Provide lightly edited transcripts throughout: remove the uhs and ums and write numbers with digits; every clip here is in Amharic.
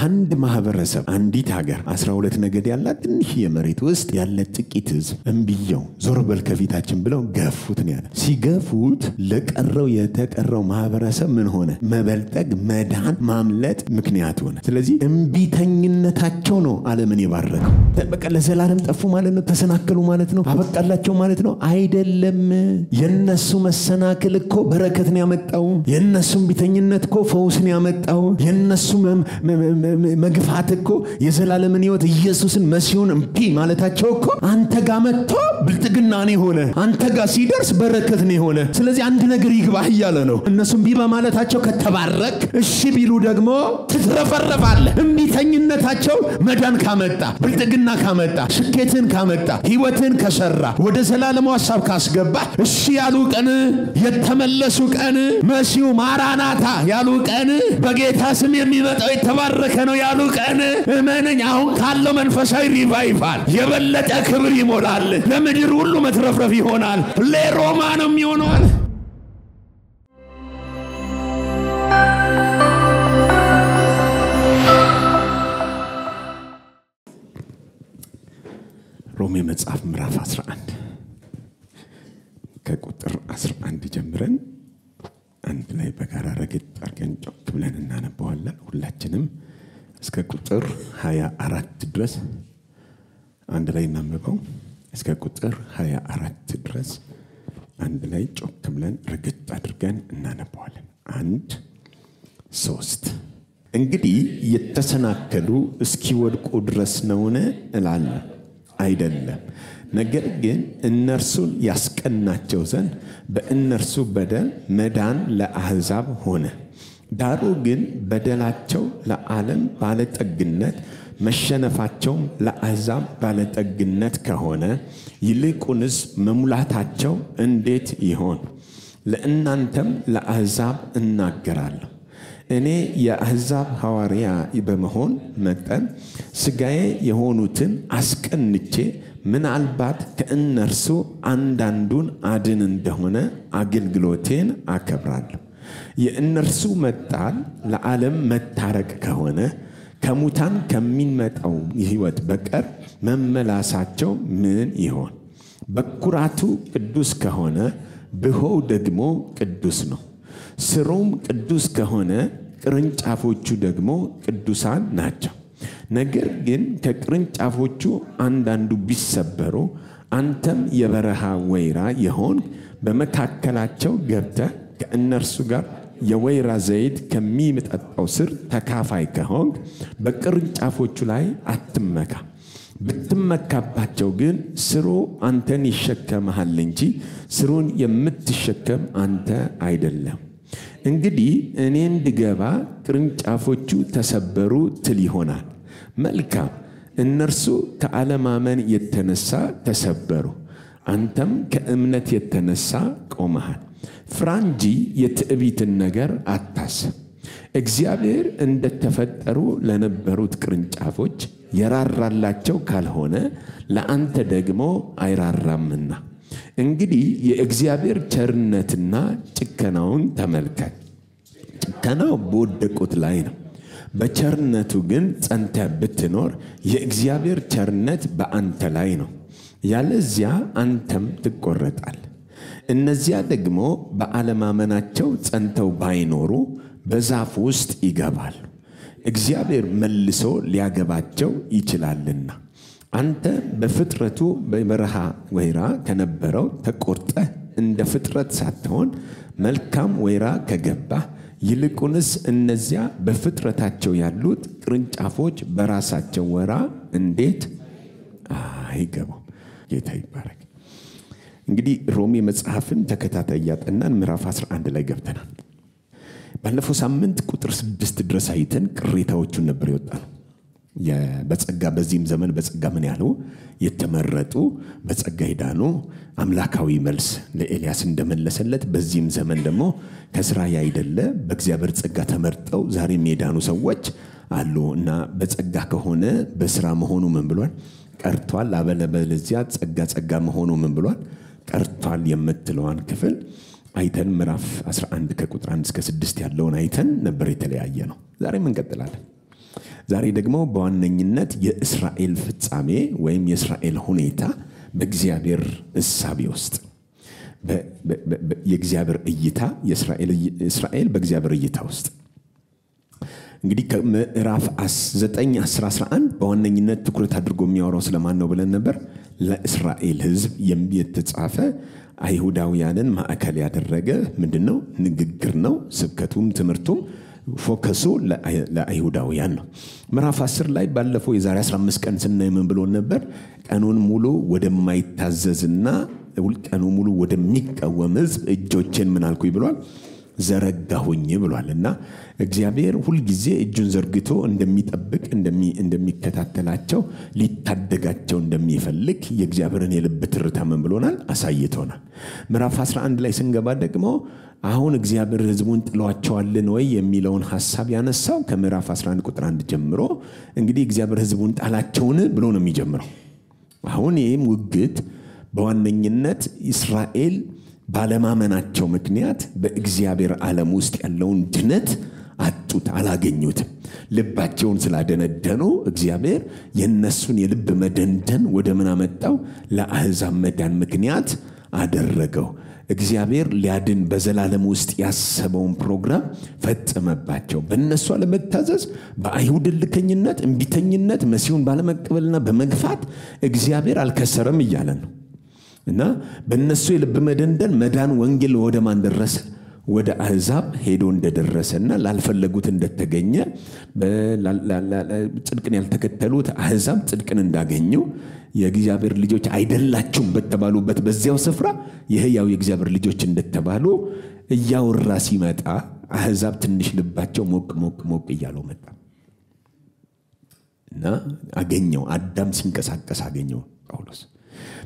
አንድ ማህበረሰብ አንዲት ሀገር 12 ነገድ ያላት ትንሽ የመሬት ውስጥ ያለ ጥቂት ህዝብ እንብየው ዞር በል ከፊታችን ብለው ገፉት ነው ያለ። ሲገፉት ለቀረው የተቀረው ማህበረሰብ ምን ሆነ? መበልጠግ፣ መዳን፣ ማምለጥ ምክንያት ሆነ። ስለዚህ እንቢተኝነታቸው ነው ዓለምን የባረከው። በቃ ለዘላለም ጠፉ ማለት ነው፣ ተሰናከሉ ማለት ነው፣ አበቃላቸው ማለት ነው አይደለም። የነሱ መሰናከል እኮ በረከትን ያመጣው፣ የነሱ ቢተኝነት እኮ ፈውስን ያመጣው፣ የነሱ መግፋት እኮ የዘላለምን ህይወት ኢየሱስን መሲሁን እምቢ ማለታቸው እኮ አንተ ጋር መጥቶ ብልጥግና ነው ሆነ፣ አንተ ጋር ሲደርስ በረከት ነው ሆነ። ስለዚህ አንድ ነገር ይግባህ እያለ ነው። እነሱም ቢባ ማለታቸው ከተባረክ እሺ ቢሉ ደግሞ ትትረፈረፋለህ። እምቢተኝነታቸው መዳን ካመጣ፣ ብልጥግና ካመጣ፣ ስኬትን ካመጣ፣ ህይወትን ከሰራ፣ ወደ ዘላለሙ ሐሳብ ካስገባ እሺ ያሉ ቀን፣ የተመለሱ ቀን፣ መሲሁ ማራናታ ያሉ ቀን፣ በጌታ ስም የሚመጣው የተባረከ ነው ያሉ ቀን እመነኝ አሁን ካለው መንፈሳዊ ሪቫይቫል የበለጠ ክብር ይሞላል። ለምድር ሁሉ መትረፍረፍ ይሆናል። ለሮማ ነው የሚሆነው። ሮሜ መጽሐፍ ምዕራፍ 11 ከቁጥር 11 ጀምረን አንድ ላይ በጋራ ረግጥ አርገን ጮክ ብለን እናነባዋለን። ሁላችንም እስከ ቁጥር 24 ድረስ አንድ ላይ እናንብበው። እስከ ቁጥር 24 ድረስ አንድ ላይ ጮክ ብለን ረግጥ አድርገን እናነባዋለን። 1 3 እንግዲህ የተሰናከሉ እስኪወድቁ ድረስ ነውን እላለሁ? አይደለም። ነገር ግን እነርሱን ያስቀናቸው ዘንድ በእነርሱ በደል መዳን ለአሕዛብ ሆነ። ዳሩ ግን በደላቸው ለዓለም ባለጠግነት መሸነፋቸውም ለአሕዛብ ባለጠግነት ከሆነ ይልቁንስ መሙላታቸው እንዴት ይሆን? ለእናንተም ለአሕዛብ እናገራለሁ። እኔ የአሕዛብ ሐዋርያ በመሆን መጠን ሥጋዬ የሆኑትን አስቀንቼ ምናልባት ከእነርሱ አንዳንዱን አድን እንደሆነ አገልግሎቴን አከብራለሁ። የእነርሱ መጣል ለዓለም መታረቅ ከሆነ ከሙታን ከሚመጣው ሕይወት በቀር መመላሳቸው ምን ይሆን? በኩራቱ ቅዱስ ከሆነ ብሆው ደግሞ ቅዱስ ነው። ስሩም ቅዱስ ከሆነ ቅርንጫፎቹ ደግሞ ቅዱሳን ናቸው። ነገር ግን ከቅርንጫፎቹ አንዳንዱ ቢሰበሩ አንተም የበረሃ ወይራ የሆን በመካከላቸው ገብተህ ከእነርሱ ጋር የወይራ ዘይት ከሚመጣው ስር ተካፋይ ከሆንክ በቅርንጫፎቹ ላይ አትመካ። ብትመካባቸው ግን ስሩ አንተን ይሸከምሃል እንጂ ስሩን የምትሸከም አንተ አይደለም። እንግዲህ እኔ እንድገባ ቅርንጫፎቹ ተሰበሩ ትል ይሆናል። መልካም፣ እነርሱ ከአለማመን የተነሳ ተሰበሩ፣ አንተም ከእምነት የተነሳ ቆመሃል። ፍራ እንጂ የትዕቢትን ነገር አታስብ። እግዚአብሔር እንደተፈጠሩ ለነበሩት ቅርንጫፎች የራራላቸው ካልሆነ ለአንተ ደግሞ አይራራምና። እንግዲህ የእግዚአብሔር ቸርነትና ጭከናውን ተመልከት። ጭከናው በወደቁት ላይ ነው። በቸርነቱ ግን ጸንተህ ብትኖር የእግዚአብሔር ቸርነት በአንተ ላይ ነው። ያለዚያ አንተም ትቆረጣለህ። እነዚያ ደግሞ በአለማመናቸው ጸንተው ባይኖሩ በዛፍ ውስጥ ይገባሉ፣ እግዚአብሔር መልሶ ሊያገባቸው ይችላልና። አንተ በፍጥረቱ በበረሃ ወይራ ከነበረው ተቆርጠህ እንደ ፍጥረት ሳትሆን መልካም ወይራ ከገባህ፣ ይልቁንስ እነዚያ በፍጥረታቸው ያሉት ቅርንጫፎች በራሳቸው ወይራ እንዴት አይገቡም? ጌታ ይባረክ። እንግዲህ ሮሜ መጽሐፍን ተከታታይ ያጠናን ምዕራፍ 11 ላይ ገብተናል። ባለፈው ሳምንት ቁጥር 6 ድረስ አይተን ቅሬታዎቹን ነበር ይወጣል። በጸጋ በዚህም ዘመን በጸጋ ምን ያለው የተመረጡ በጸጋ ይዳኑ አምላካዊ መልስ ለኤልያስ እንደመለሰለት በዚህም ዘመን ደግሞ ከስራ ያይደለ በእግዚአብሔር ጸጋ ተመርጠው ዛሬም የዳኑ ሰዎች አሉ እና በጸጋ ከሆነ በስራ መሆኑ ምን ብሏል? ቀርቷል። አበለበለዚያ ጸጋ መሆኑ ምን ብሏል? ቀርቷል የምትለዋን ክፍል አይተን ምዕራፍ 11 ከቁጥር 1 እስከ 6 ያለውን አይተን ነበር። የተለያየ ነው። ዛሬም እንቀጥላለን። ዛሬ ደግሞ በዋነኝነት የእስራኤል ፍጻሜ ወይም የእስራኤል ሁኔታ በእግዚአብሔር እሳቤ ውስጥ የእግዚአብሔር እይታ የእስራኤል በእግዚአብሔር እይታ ውስጥ እንግዲህ ከምዕራፍ 9 10 11 በዋነኝነት ትኩረት አድርጎ የሚያወራው ስለማን ነው ብለን ነበር ለእስራኤል ሕዝብ የተጻፈ አይሁዳውያንን ማዕከል ያደረገ ምንድነው ንግግር ነው ስብከቱም ትምህርቱም ፎከሱ ለአይሁዳውያን ነው ምዕራፍ 10 ላይ ባለፈው የዛሬ 15 ቀን ስናይ ምን ብሎ ነበር ቀኑን ሙሉ ወደማይታዘዝና ቀኑ ሙሉ ወደሚቃወም ሕዝብ እጆችን ምን አልኩኝ ብሏል ዘረጋሁኝ ብሏልና እግዚአብሔር ሁሉ ጊዜ እጁን ዘርግቶ እንደሚጠብቅ እንደሚከታተላቸው ሊታደጋቸው እንደሚፈልግ የእግዚአብሔርን የልብ ትርታ ምን ብሎናል አሳይቶናል ምዕራፍ 11 ላይ ስንገባ ደግሞ አሁን እግዚአብሔር ሕዝቡን ጥሏቸዋልን ወይ የሚለውን ሐሳብ ያነሳው ከምዕራፍ 11 ቁጥር 1 ጀምሮ እንግዲህ እግዚአብሔር ሕዝቡን ጣላቸውን ብሎ ነው የሚጀምረው አሁን ይሄም ውግት በዋነኝነት እስራኤል ባለማመናቸው ምክንያት በእግዚአብሔር ዓለም ውስጥ ያለውን ድነት አጡት አላገኙትም ልባቸውን ስላደነደኑ እግዚአብሔር የነሱን የልብ መደንደን ወደ ምን አመጣው ለአሕዛብ መዳን ምክንያት አደረገው እግዚአብሔር ሊያድን በዘላለም ውስጥ ያሰበውን ፕሮግራም ፈጸመባቸው በእነሱ አለመታዘዝ በአይሁድ ልከኝነት እንቢተኝነት መሲሁን ባለመቀበልና በመግፋት እግዚአብሔር አልከሰረም ይያለን ነው እና በእነሱ የልብ መደንደን መዳን ወንጌል ወደ ማን ደረሰ ወደ አሕዛብ ሄዶ እንደደረሰና ላልፈለጉት እንደተገኘ ጽድቅን ያልተከተሉት አሕዛብ ጽድቅን እንዳገኙ የእግዚአብሔር ልጆች አይደላችሁም በተባሉበት በዚያው ስፍራ የሕያው የእግዚአብሔር ልጆች እንደተባሉ እያወራ ሲመጣ አሕዛብ ትንሽ ልባቸው ሞቅ እያለው መጣ እና አገኘው አዳም ሲንቀሳቀስ አገኘው ጳውሎስ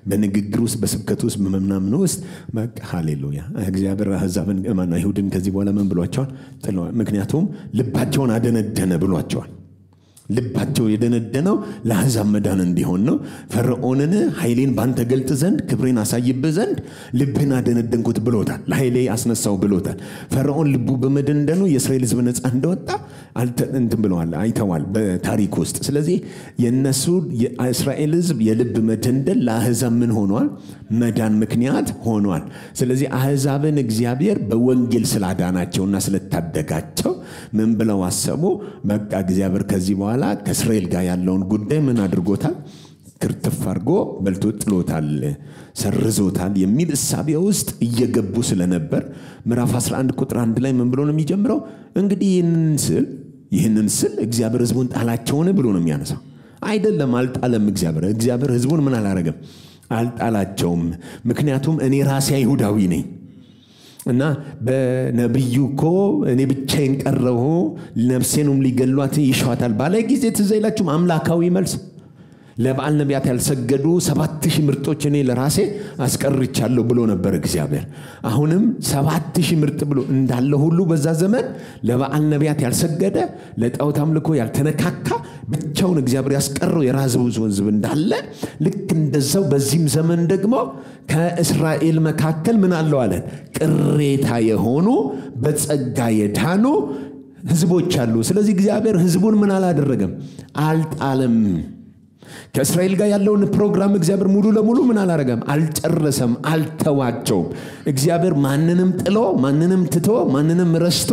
በንግግር ውስጥ በስብከት ውስጥ በመምናምን ውስጥ በቃ ሃሌሉያ እግዚአብሔር አሕዛብን አይሁድን ከዚህ በኋላ ምን ብሏቸዋል ጥለዋል ምክንያቱም ልባቸውን አደነደነ ብሏቸዋል ልባቸው የደነደነው ለአሕዛብ መዳን እንዲሆን ነው ፈርዖንን ኃይሌን ባንተ ገልጥ ዘንድ ክብሬን አሳይብህ ዘንድ ልብህን አደነደንኩት ብሎታል ለኃይሌ አስነሳው ብሎታል ፈርዖን ልቡ በመደንደኑ የእስራኤል ሕዝብ ነፃ እንደወጣ እንትን ብለዋል አይተዋል በታሪክ ውስጥ ስለዚህ የነሱ የእስራኤል ሕዝብ የልብ መደንደን ለአሕዛብ ምን ሆኗል መዳን ምክንያት ሆኗል ስለዚህ አሕዛብን እግዚአብሔር በወንጌል ስላዳናቸውና ስለታደጋቸው ምን ብለው አሰቡ በቃ እግዚአብሔር ከዚህ በኋላ ከእስራኤል ጋር ያለውን ጉዳይ ምን አድርጎታል ክርትፍ አድርጎ በልቶ ጥሎታል ሰርዞታል የሚል እሳቤ ውስጥ እየገቡ ስለነበር ምዕራፍ 11 ቁጥር 1 ላይ ምን ብሎ ነው የሚጀምረው እንግዲህ ይህንን ስል እግዚአብሔር ሕዝቡን ጣላቸውን ብሎ ነው የሚያነሳው አይደለም አልጣለም እግዚአብሔር ሕዝቡን ምን አላረገም አልጣላቸውም ምክንያቱም እኔ ራሴ አይሁዳዊ ነኝ እና በነብዩ እኮ እኔ ብቻዬን ቀረሁ ነፍሴንም ሊገሏት ይሻታል ባለ ጊዜ ትዘይላችሁ አምላካዊ መልስ ለበዓል ነቢያት ያልሰገዱ 7000 ምርጦች እኔ ለራሴ አስቀርቻለሁ ብሎ ነበር እግዚአብሔር አሁንም 7000 ምርጥ ብሎ እንዳለ ሁሉ በዛ ዘመን ለበዓል ነቢያት ያልሰገደ ለጣዖት አምልኮ ያልተነካካ ብቻውን እግዚአብሔር ያስቀረው የራሱ ሕዝብ እንዳለ ልክ እንደዛው በዚህም ዘመን ደግሞ ከእስራኤል መካከል ምን አለው አለ ቅሬታ የሆኑ በጸጋ የዳኑ ሕዝቦች አሉ ስለዚህ እግዚአብሔር ሕዝቡን ምን አላደረገም አልጣለም ከእስራኤል ጋር ያለውን ፕሮግራም እግዚአብሔር ሙሉ ለሙሉ ምን አላረጋም አልጨረሰም አልተዋቸውም እግዚአብሔር ማንንም ጥሎ ማንንም ትቶ ማንንም ረስቶ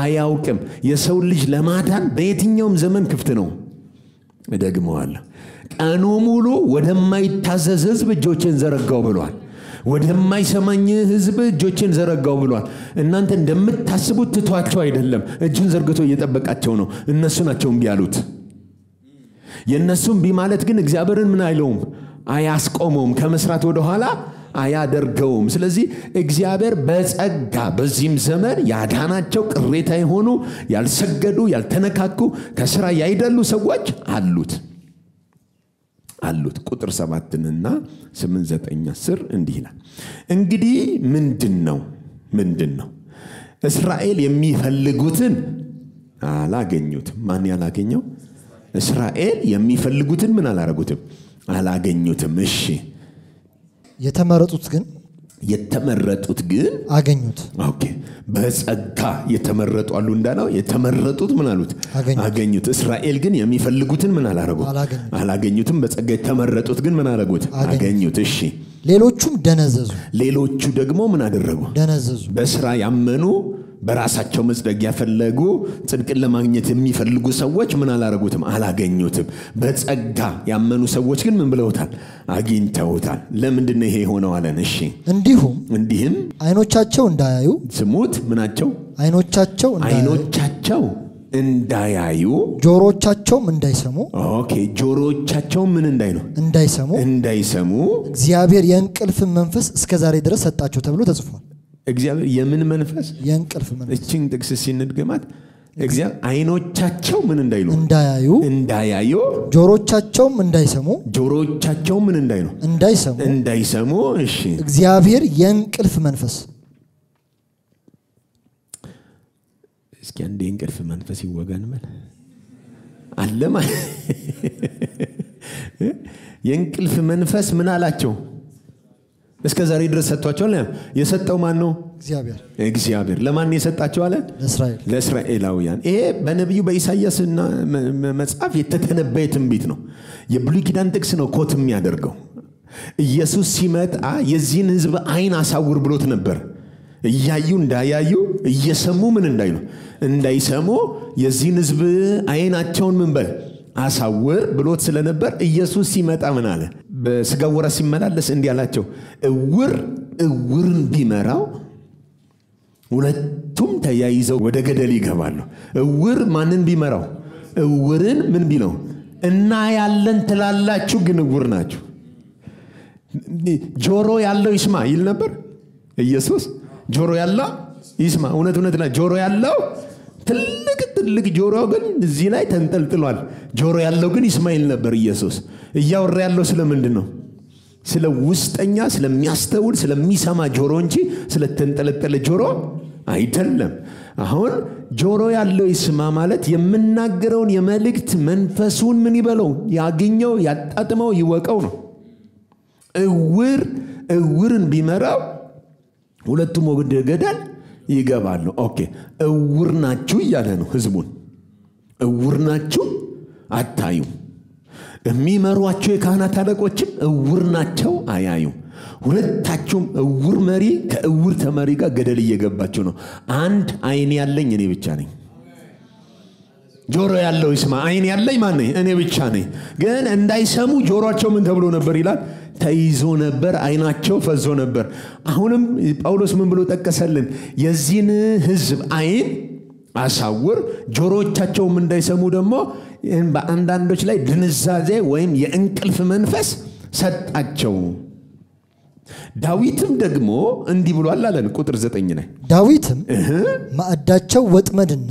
አያውቅም የሰው ልጅ ለማዳን በየትኛውም ዘመን ክፍት ነው እደግመዋለሁ ቀኑ ሙሉ ወደማይታዘዝ ሕዝብ እጆችን ዘረጋው ብሏል ወደማይሰማኝ ሕዝብ እጆችን ዘረጋው ብሏል እናንተ እንደምታስቡት ትቷቸው አይደለም እጁን ዘርግቶ እየጠበቃቸው ነው እነሱ ናቸው እምቢ ያሉት የነሱም ቢማለት ግን እግዚአብሔርን ምን አይለውም አያስቆመውም ከመስራት ወደ ኋላ አያደርገውም ስለዚህ እግዚአብሔር በጸጋ በዚህም ዘመን ያዳናቸው ቅሬታ የሆኑ ያልሰገዱ ያልተነካኩ ከሥራ ያይደሉ ሰዎች አሉት ቁጥር 7 እና 8 9 10 እንዲህ ይላል እንግዲህ ምንድነው እስራኤል የሚፈልጉትን አላገኙትም ማን ያላገኘው እስራኤል የሚፈልጉትን ምን አላረጉትም አላገኙትም እሺ የተመረጡት ግን የተመረጡት ግን አገኙት። ኦኬ በጸጋ የተመረጡ አሉ እንዳለው የተመረጡት ምን አሉት አገኙት። እስራኤል ግን የሚፈልጉትን ምን አላገኙትም። በጸጋ የተመረጡት ግን ምን አደረጉት አገኙት። እሺ ሌሎቹም ደነዘዙ። ሌሎቹ ደግሞ ምን አደረጉ ደነዘዙ። በስራ ያመኑ በራሳቸው መጽደቅ ያፈለጉ ጽድቅን ለማግኘት የሚፈልጉ ሰዎች ምን አላረጉትም አላገኙትም። በጸጋ ያመኑ ሰዎች ግን ምን ብለውታል አግኝተውታል። ለምንድን ነው ይሄ ሆነው አለን? እሺ እንዲህም አይኖቻቸው እንዳያዩ ስሙት ምናቸው አይኖቻቸው እንዳያዩ ጆሮቻቸውም እንዳይሰሙ ኦኬ ጆሮቻቸው ምን እንዳይሰሙ እግዚአብሔር የእንቅልፍ መንፈስ እስከዛሬ ድረስ ሰጣቸው ተብሎ ተጽፏል። እግዚአብሔር የምን መንፈስ የእንቅልፍ መንፈስ እቺን ጥቅስ ሲንድገማት እግዚአብሔር አይኖቻቸው ምን እንዳያዩ ጆሮቻቸውም እንዳይሰሙ ምን እንዳይሰሙ እሺ እግዚአብሔር የእንቅልፍ መንፈስ እስኪ አንዴ የእንቅልፍ መንፈስ ይወጋን ማለት አለማ የእንቅልፍ መንፈስ ምን አላቸው እስከዛሬ ድረስ ሰጥቷቸው የሰጠው ማን ነው እግዚአብሔር ለማን የሰጣቸው አለ ለእስራኤላውያን። ይሄ በነብዩ በኢሳይያስ መጽሐፍ የተተነበየ ትንቢት ነው። የብሉይ ኪዳን ጥቅስ ነው ኮት የሚያደርገው። ኢየሱስ ሲመጣ የዚህን ህዝብ አይን አሳውር ብሎት ነበር። እያዩ እንዳያዩ እየሰሙ ምን እንዳይሰሙ የዚህን ህዝብ አይናቸውን ምን በል አሳውር ብሎት ስለነበር ኢየሱስ ሲመጣ ምን አለ በስጋው ወራስ ሲመላለስ እንዲህ አላቸው እውርን ቢመራው ሁለቱም ተያይዘው ወደ ገደል ይገባሉ። እውር ማንን ቢመራው እውርን ምን ቢለው እና ያለን ትላላችሁ ግን እውር ናችሁ። ጆሮ ያለው ይስማ ይል ነበር ኢየሱስ። ጆሮ ያለው ይስማ እውነት ጆሮ ያለው ትልቅ ጆሮ ግን እዚህ ላይ ተንጠልጥሏል። ጆሮ ያለው ግን ይስማኤል ነበር ኢየሱስ። እያወራ ያለው ስለምንድን ነው? ስለ ውስጠኛ ስለሚያስተውል ስለሚሰማ ጆሮ እንጂ ስለተንጠለጠለ ጆሮ አይደለም። አሁን ጆሮ ያለው ይስማ ማለት የምናገረውን የመልእክት መንፈሱን ምን ይበለው ያገኘው ያጣጥመው ይወቀው ነው። እውርን ቢመራው ሁለቱም ወደ ገደል ይገባሉ። ኦኬ እውር ናችሁ እያለ ነው ህዝቡን። እውር ናችሁ አታዩም። የሚመሯቸው የካህናት አለቆችም እውር ናቸው አያዩም። ሁለታችሁም እውር መሪ ከእውር ተመሪ ጋር ገደል እየገባችሁ ነው። አንድ አይን ያለኝ እኔ ብቻ ነኝ። ጆሮ ያለው ይስማ። አይን ያለኝ ማን ነኝ? እኔ ብቻ ነኝ። ግን እንዳይሰሙ ጆሮአቸው ምን ተብሎ ነበር ይላል ተይዞ ነበር። አይናቸው ፈዞ ነበር። አሁንም ጳውሎስ ምን ብሎ ጠቀሰልን? የዚህን ህዝብ አይን አሳውር ጆሮቻቸውም እንዳይሰሙ ደግሞ በአንዳንዶች ላይ ድንዛዜ ወይም የእንቅልፍ መንፈስ ሰጣቸው። ዳዊትም ደግሞ እንዲህ ብሏል አለን ቁጥር 9 ላይ ዳዊትም ማዕዳቸው ወጥመድና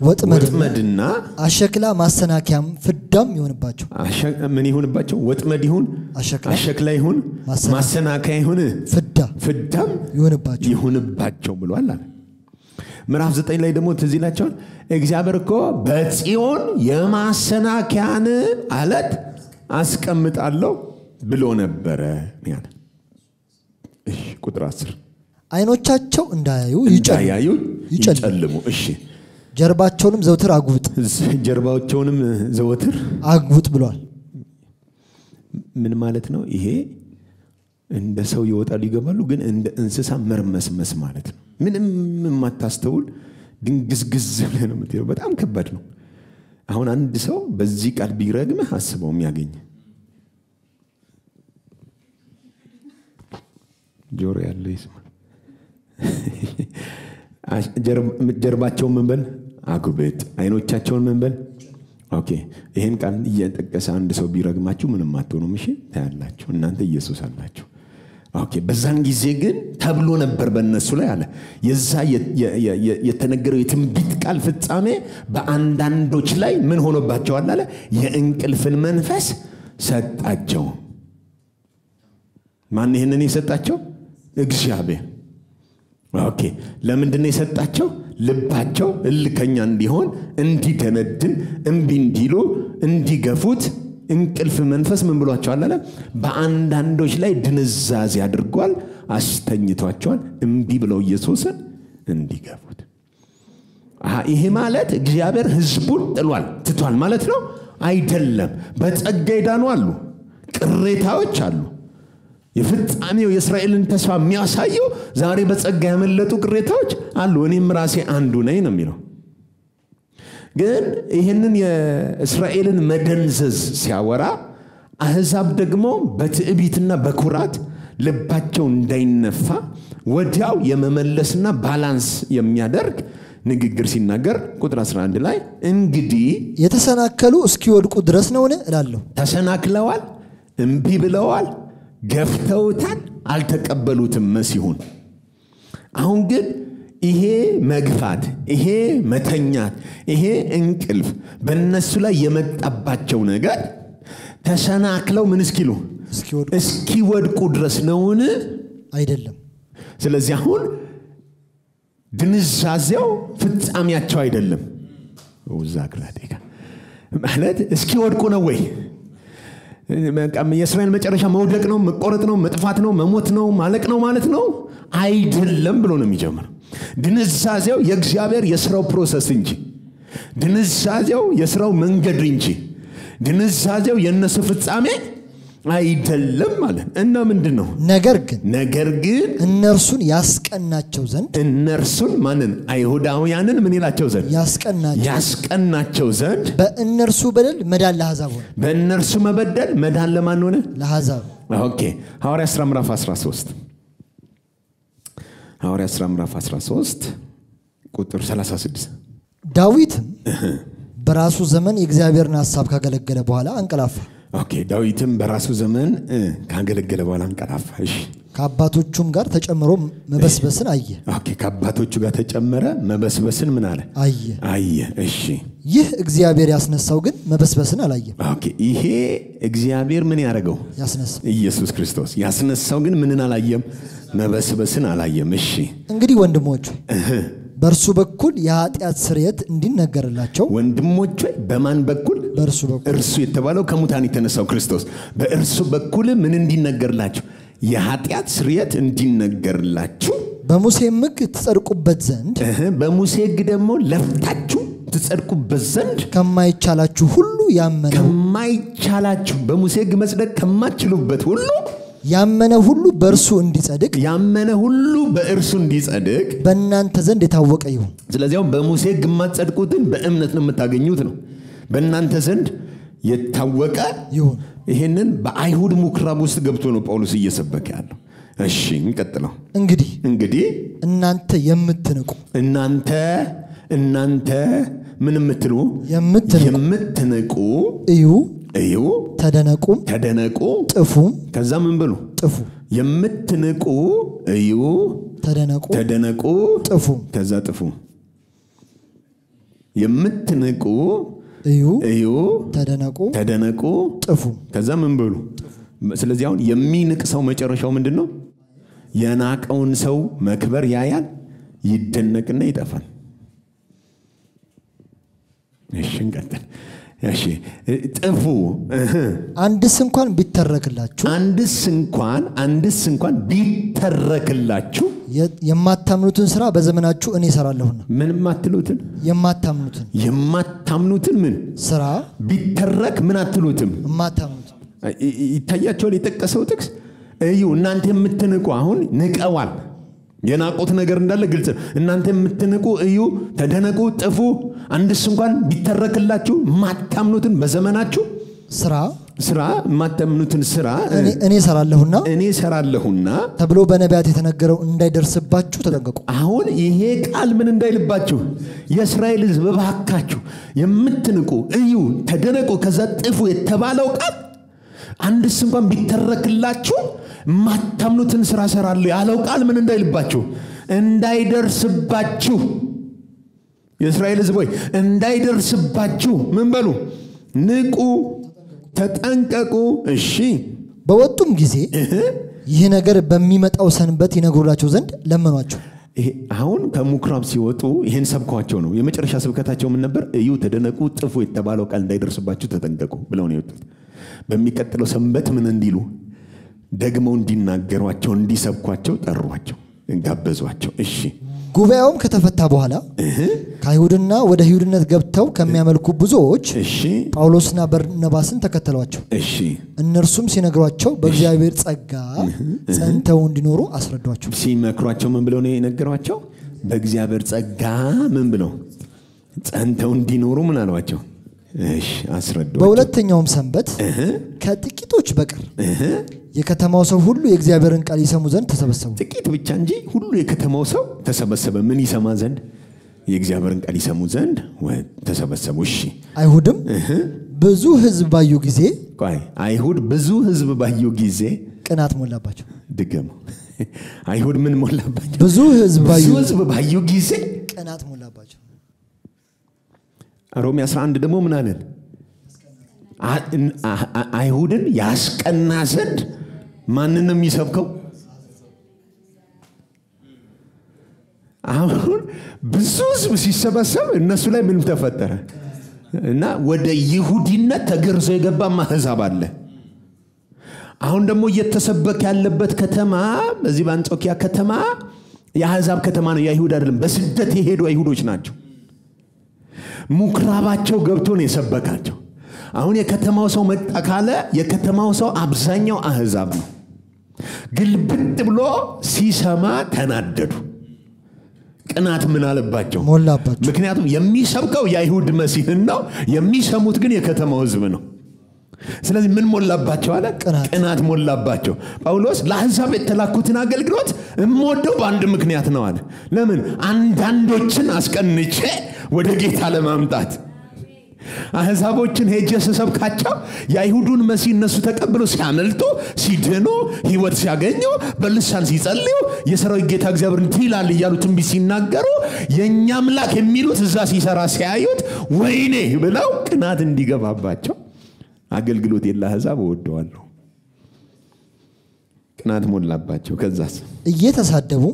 ወጥመድና አሸክላ ማሰናከያም ፍዳም ይሆንባቸው። ምን ይሆንባቸው? ወጥመድ ይሁን አሸክላ ይሁን ማሰናከያ ይሁን ፍዳም ይሆንባቸው ብሏል አለ። ምዕራፍ 9 ላይ ደግሞ ትዝ ይላችኋል እግዚአብሔር እኮ በጽዮን የማሰናከያን አለት አስቀምጣለሁ ብሎ ነበረ ያለ። እሺ ቁጥር 10 አይኖቻቸው እንዳያዩ ይጨልሙ። እሺ ጀርባቸውንም ዘወትር አጉጥ ብሏል። ምን ማለት ነው ይሄ? እንደ ሰው ይወጣሉ ይገባሉ፣ ግን እንደ እንስሳ መርመስመስ ማለት ነው። ምንም የማታስተውል ድንግዝግዝ ብለህ ነው የምትሄደው። በጣም ከባድ ነው። አሁን አንድ ሰው በዚህ ቃል ቢረግምህ አስበው የሚያገኝ ጆሮ ያለው ይስማ። ጀርባቸውን ምን በል አጉብጥ፣ አይኖቻቸውን ምን በል። ኦኬ ይሄን ቃል እየጠቀሰ አንድ ሰው ቢረግማችሁ ምንም አትሆኑም። እሺ ታያላችሁ እናንተ ኢየሱስ አላችሁ። ኦኬ በዛን ጊዜ ግን ተብሎ ነበር በእነሱ ላይ አለ። የዛ የተነገረው የትንቢት ቃል ፍጻሜ በአንዳንዶች ላይ ምን ሆኖባቸዋል አለ? የእንቅልፍን መንፈስ ሰጣቸው። ማን ይሄንን የሰጣቸው? እግዚአብሔር። ኦኬ ለምንድን ነው የሰጣቸው? ልባቸው እልከኛ እንዲሆን፣ እንዲደነድን፣ እምቢ እንዲሉ፣ እንዲገፉት እንቅልፍ መንፈስ ምን ብሏቸዋል አለ በአንዳንዶች ላይ ድንዛዜ አድርጓል አስተኝቷቸዋል እምቢ ብለው ኢየሱስን እንዲገፉት ይሄ ማለት እግዚአብሔር ሕዝቡን ጥሏል ትቷል ማለት ነው አይደለም በጸጋ ይዳኑ አሉ ቅሬታዎች አሉ የፍጻሜው የእስራኤልን ተስፋ የሚያሳየው ዛሬ በጸጋ ያመለጡ ቅሬታዎች አሉ እኔም ራሴ አንዱ ነኝ ነው የሚለው ግን ይሄንን የእስራኤልን መደንዘዝ ሲያወራ አህዛብ ደግሞ በትዕቢትና በኩራት ልባቸው እንዳይነፋ ወዲያው የመመለስና ባላንስ የሚያደርግ ንግግር ሲናገር ቁጥር 11 ላይ እንግዲህ የተሰናከሉ እስኪወድቁ ድረስ ነውነ እላለሁ ተሰናክለዋል እምቢ ብለዋል ገፍተውታል አልተቀበሉትም መሲሁን አሁን ግን ይሄ መግፋት ይሄ መተኛት ይሄ እንቅልፍ በእነሱ ላይ የመጣባቸው ነገር ተሰናክለው ምን እስኪወድቁ ድረስ ነውን አይደለም ስለዚህ አሁን ድንዛዜው ፍጻሜያቸው አይደለም ወዛክራቴካ ማለት እስኪወድቁ ነው ወይ የእስራኤል መጨረሻ መውደቅ ነው መቆረጥ ነው መጥፋት ነው መሞት ነው ማለቅ ነው ማለት ነው አይደለም ብሎ ነው የሚጀምረው ድንዛዜው የእግዚአብሔር የሥራው ፕሮሰስ እንጂ ድንዛዜው የሥራው መንገድ እንጂ ድንዛዜው የነሱ ፍጻሜ አይደለም ማለት እና ምንድነው ነገር ግን እነርሱን ያስቀናቸው ዘንድ እነርሱን ማንን አይሁዳውያንን ምን ይላቸው ዘንድ ያስቀናቸው ዘንድ በእነርሱ በደል መዳን ለአሕዛብ ሆነ በእነርሱ መበደል መዳን ለማን ሆነ ለአሕዛብ ኦኬ ሐዋርያት ሥራ ምዕራፍ 13 ሐዋርያት ሥራ ምዕራፍ 13 ቁጥር 36 ዳዊትም በራሱ ዘመን የእግዚአብሔርን ሐሳብ ካገለገለ በኋላ አንቀላፋ ኦኬ ዳዊትም በራሱ ዘመን ካገለገለ በኋላ አንቀላፋ እሺ ከአባቶቹም ጋር ተጨምሮ መበስበስን አየ ኦኬ ከአባቶቹ ጋር ተጨመረ መበስበስን ምን አለ አየ እሺ ይህ እግዚአብሔር ያስነሳው ግን መበስበስን አላየም ኦኬ ይሄ እግዚአብሔር ምን ያረጋው ያስነሳው ኢየሱስ ክርስቶስ ያስነሳው ግን ምንን አላየም መበስበስን አላየም እሺ እንግዲህ ወንድሞች በእርሱ በኩል የኃጢአት ስርየት እንዲነገርላቸው ወንድሞች በማን በኩል በእርሱ በኩል እርሱ የተባለው ከሙታን የተነሳው ክርስቶስ በእርሱ በኩል ምን እንዲነገርላችሁ የኃጢአት ስርየት እንዲነገርላችሁ በሙሴ ሕግ ትጸድቁበት ዘንድ በሙሴ ሕግ ደግሞ ለፍታችሁ ትጸድቁበት ዘንድ ከማይቻላችሁ ሁሉ ከማይቻላችሁ በሙሴ ሕግ መጽደቅ ከማትችሉበት ሁሉ ያመነ ሁሉ በእርሱ እንዲጸድቅ በእናንተ ዘንድ የታወቀ ይሁን ስለዚህ በሙሴ ሕግ የማትጸድቁትን በእምነት ነው የምታገኙት ነው በእናንተ ዘንድ የታወቀ ይሁን ይሄንን በአይሁድ ምኵራብ ውስጥ ገብቶ ነው ጳውሎስ እየሰበከ ያለው እሺ እንቀጥለው እንግዲህ እናንተ ምን የምትሉ የምትንቁ እዩ ተደነቁ ጥፉ ከዛ ምን ብሉ ጥፉ የምትንቁ እዩ ተደነቁ ጥፉ ከዛ ጥፉ የምትንቁ እዩ ተደነቁ ጥፉ ከዛ ምን ብሉ ስለዚህ አሁን የሚንቅ ሰው መጨረሻው ምንድነው የናቀውን ሰው መክበር ያያል ይደነቅና ይጠፋል እሺ እንቀጥል እሺ ጥፉ አንድስ እንኳን ቢተረክላችሁ የማታምኑትን ሥራ በዘመናችሁ እኔ እሰራለሁና ምን ማትሉትን የማታምኑትን ምን ሥራ ቢተረክ ምን አትሉትም የማታምኑት ይታያቸዋል የጠቀሰው ጥቅስ እዩ እናንተ የምትንቁ አሁን ንቀዋል የናቁት ነገር እንዳለ ግልጽ እናንተ የምትንቁ እዩ ተደነቁ ጥፉ አንድስ እንኳን ቢተረክላችሁ ማታምኑትን በዘመናችሁ ሥራ ማታምኑትን ሥራ እኔ እሰራለሁና ተብሎ በነቢያት የተነገረው እንዳይደርስባችሁ ተጠንቀቁ አሁን ይሄ ቃል ምን እንዳይልባችሁ የእስራኤል ሕዝብ ባካችሁ የምትንቁ እዩ ተደነቁ ከዛ ጥፉ የተባለው ቃል አንድስ እንኳን ቢተረክላችሁ ማታምኑትን ሥራ ሰራለሁ ያለው ቃል ምን እንዳይልባችሁ እንዳይደርስባችሁ የእስራኤል ሕዝብ ሆይ እንዳይደርስባችሁ ምን በሉ ንቁ ተጠንቀቁ እሺ በወጡም ጊዜ ይህ ነገር በሚመጣው ሰንበት ይነግሩላቸው ዘንድ ለመኗቸው አሁን ከምኵራብ ሲወጡ ይሄን ሰብኳቸው ነው የመጨረሻ ስብከታቸው ምን ነበር እዩ ተደነቁ ጥፉ የተባለው ቃል እንዳይደርስባችሁ ተጠንቀቁ ብለው ነው የወጡት በሚቀጥለው ሰንበት ምን እንዲሉ ደግሞ እንዲናገሯቸው እንዲሰብኳቸው ጠሯቸው ጋበዟቸው እሺ ጉባኤውም ከተፈታ በኋላ ከአይሁድና ወደ ይሁድነት ገብተው ከሚያመልኩ ብዙዎች እሺ ጳውሎስና በርናባስን ተከተሏቸው እሺ እነርሱም ሲነግሯቸው በእግዚአብሔር ጸጋ ጸንተው እንዲኖሩ አስረዷቸው ሲመክሯቸው ምን ብለው ነው የነገሯቸው በእግዚአብሔር ጸጋ ምን ብለው ጸንተው እንዲኖሩ ምን አሏቸው እሺ አስረዷቸው በሁለተኛውም ሰንበት ከጥቂቶች በቀር የከተማው ሰው ሁሉ የእግዚአብሔርን ቃል ይሰሙ ዘንድ ተሰበሰቡ ጥቂት ብቻ እንጂ ሁሉ የከተማው ሰው ተሰበሰበ ምን ይሰማ ዘንድ የእግዚአብሔርን ቃል ይሰሙ ዘንድ ተሰበሰቡ እሺ አይሁድም ብዙ ህዝብ ባዩ ጊዜ አይሁድ ብዙ ህዝብ ባዩ ጊዜ ቅናት ሞላባቸው ድገም አይሁድ ምን ሞላባቸው ብዙ ህዝብ ባዩ ጊዜ ቅናት ሞላባቸው ሮሜ 11 ደግሞ ምን አለን አይሁድን ያስቀና ዘንድ ማንንም የሚሰብከው አሁን ብዙ ህዝብ ሲሰበሰብ እነሱ ላይ ምን ተፈጠረ እና ወደ ይሁዲነት ተገርዞ የገባ ማህዛብ አለ አሁን ደግሞ እየተሰበከ ያለበት ከተማ በዚህ በአንጾኪያ ከተማ የአህዛብ ከተማ ነው የአይሁድ አይደለም በስደት የሄዱ አይሁዶች ናቸው ሙክራባቸው ገብቶ ነው የሰበካቸው አሁን የከተማው ሰው መጣ ካለ የከተማው ሰው አብዛኛው አህዛብ ነው ግልብጥ ብሎ ሲሰማ ተናደዱ ቅናት ምን አለባቸው ሞላባቸው ምክንያቱም የሚሰብከው የአይሁድ መሲህን ነው የሚሰሙት ግን የከተማው ህዝብ ነው ስለዚህ ምን ሞላባቸው አለ ቅናት ሞላባቸው ጳውሎስ ለአህዛብ የተላኩትን አገልግሎት እምወደው በአንድ ምክንያት ነው አለ ለምን አንዳንዶችን አስቀንቼ ወደ ጌታ ለማምጣት አህዛቦችን ሄጄ ሰብካቸው የአይሁዱን መሲህ እነሱ ተቀብለው ሲያመልጡ ሲድኑ ህይወት ሲያገኙ በልሳን ሲጸልዩ የሰራዊት ጌታ እግዚአብሔር እንዲላል ይያሉ ትንቢት ሲናገሩ የኛ አምላክ የሚሉት እዛ ሲሰራ ሲያዩት ወይኔ ብለው ቅናት እንዲገባባቸው አገልግሎት የለአህዛብ ወደዋለሁ ቅናት ሞላባቸው ከዛስ እየተሳደቡ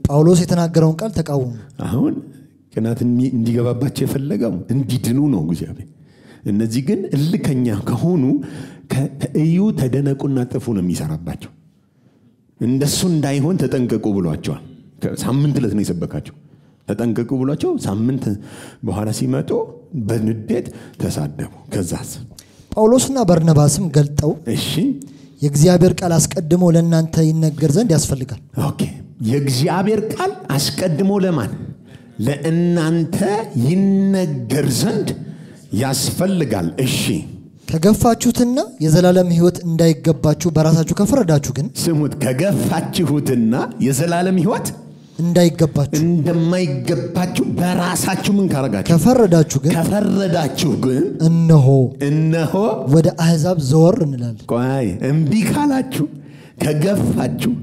ጳውሎስ የተናገረውን ቃል ተቃወሙ አሁን ቅናት እንዲገባባቸው የፈለገው እንዲድኑ ነው እግዚአብሔር እነዚህ ግን እልከኛ ከሆኑ ከእዩ ተደነቁና ጥፉ ነው የሚሰራባቸው እንደሱ እንዳይሆን ተጠንቀቁ ብሏቸዋል ሳምንት ዕለት ነው የሰበካቸው ተጠንቀቁ ብሏቸው ሳምንት በኋላ ሲመጡ በንዴት ተሳደቡ ከዛስ ጳውሎስና በርናባስም ገልጠው እሺ የእግዚአብሔር ቃል አስቀድሞ ለእናንተ ይነገር ዘንድ ያስፈልጋል ኦኬ የእግዚአብሔር ቃል አስቀድሞ ለማን ለእናንተ ይነገር ዘንድ ያስፈልጋል እሺ ከገፋችሁትና የዘላለም ህይወት እንዳይገባችሁ በራሳችሁ ከፈረዳችሁ ግን ስሙት ከገፋችሁትና የዘላለም ህይወት እንዳይገባችሁ እንደማይገባችሁ በራሳችሁ ምን ከፈረዳችሁ ግን እነሆ ወደ አህዛብ ዘወር እንላለን እምቢ ካላችሁ ከገፋችሁ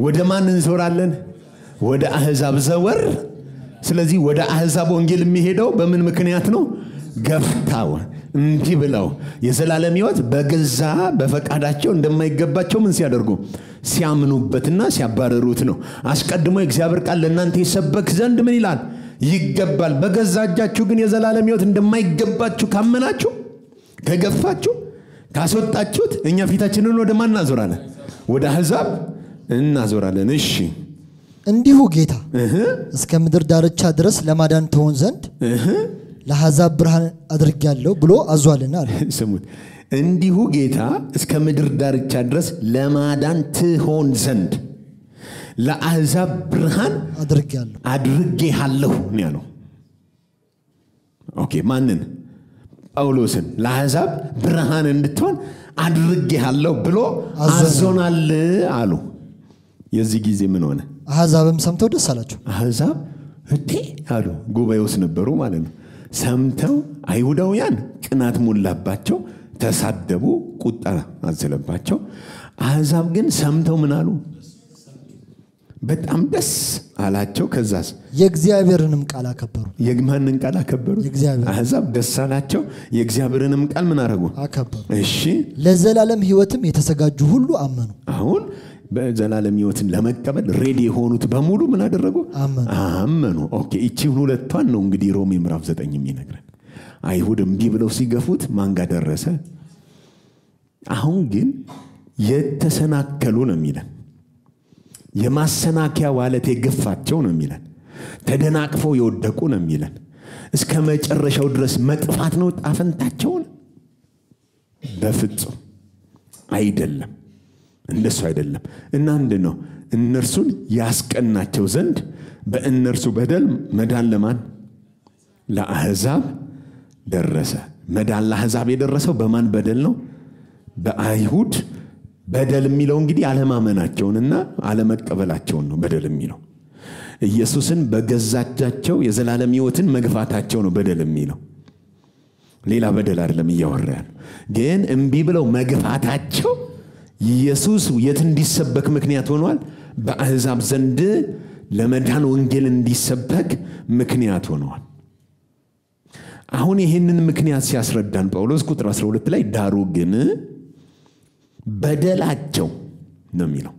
ወደ ማን እንዞራለን ወደ አህዛብ ዘወር ስለዚህ ወደ አህዛብ ወንጌል የሚሄደው በምን ምክንያት ነው ገፍታው እንዲህ ብለው የዘላለም ህይወት በገዛ በፈቃዳቸው እንደማይገባቸው ምን ሲያደርጉ ሲያምኑበትና ሲያባረሩት ነው አስቀድሞ የእግዚአብሔር ቃል ለእናንተ ይሰበክ ዘንድ ምን ይላል ይገባል በገዛ እጃችሁ ግን የዘላለም ህይወት እንደማይገባችሁ ካመናችሁ ከገፋችሁ ካስወጣችሁት እኛ ፊታችንን ወደ ማን እናዞራለን ወደ አህዛብ እናዞራለን እሺ እንዲሁ ጌታ እስከ ምድር ዳርቻ ድረስ ለማዳን ተሆን ዘንድ ለአሕዛብ ብርሃን አድርጌያለሁ ብሎ አዟልና አለ ስሙት እንዲሁ ጌታ እስከ ምድር ዳርቻ ድረስ ለማዳን ትሆን ዘንድ ለአሕዛብ ብርሃን አድርጌሃለሁ ነው ያለው ኦኬ ማንን ጳውሎስን ለአሕዛብ ብርሃን እንድትሆን አድርጌሃለሁ ብሎ አዞናል አሉ የዚህ ጊዜ ምን ሆነ አሕዛብም ሰምተው ደስ አላቸው አሕዛብ እቴ አሉ ጉባኤውስ ነበሩ ማለት ነው ሰምተው አይሁዳውያን ቅናት ሞላባቸው ተሳደቡ ቁጣ አዘለባቸው አሕዛብ ግን ሰምተው ምን አሉ በጣም ደስ አላቸው ከዛስ የእግዚአብሔርንም ቃል አከበሩ የማንን ቃል አከበሩ አሕዛብ ደስ አላቸው የእግዚአብሔርንም ቃል ምን አረጉ አከበሩ እሺ ለዘላለም ህይወትም የተዘጋጁ ሁሉ አመኑ አሁን በዘላለም ህይወትን ለመቀበል ሬዲ የሆኑት በሙሉ ምን አደረጉ አመኑ ኦኬ እቺ ሁለቷን ነው እንግዲህ ሮሜ ምዕራፍ 9 የሚነግረን አይሁድ እምቢ ብለው ሲገፉት ማን ጋር ደረሰ? አሁን ግን የተሰናከሉ ነው የሚለን። የማሰናከያ ዋለት የገፋቸው ነው የሚለን። ተደናቅፈው የወደቁ ነው የሚለን። እስከ መጨረሻው ድረስ መጥፋት ነው ጣፈንታቸው? በፍጹም አይደለም። እንደሱ አይደለም። እና ነው እነርሱን ያስቀናቸው ዘንድ በእነርሱ በደል መዳን ለማን? ለአሕዛብ ደረሰ። መዳን ለአሕዛብ የደረሰው በማን በደል ነው? በአይሁድ በደል የሚለው እንግዲህ አለማመናቸውንና አለመቀበላቸውን ነው በደል የሚለው። ኢየሱስን በገዛቻቸው የዘላለም ሕይወትን መግፋታቸው ነው በደል የሚለው። ሌላ በደል አይደለም እያወራን። ግን እምቢ ብለው መግፋታቸው ኢየሱስ የት እንዲሰበክ ምክንያት ሆኗል? በአሕዛብ ዘንድ ለመዳን ወንጌል እንዲሰበክ ምክንያት ሆኗል። አሁን ይሄንን ምክንያት ሲያስረዳን ጳውሎስ ቁጥር 12 ላይ ዳሩ ግን በደላቸው ነው የሚለው።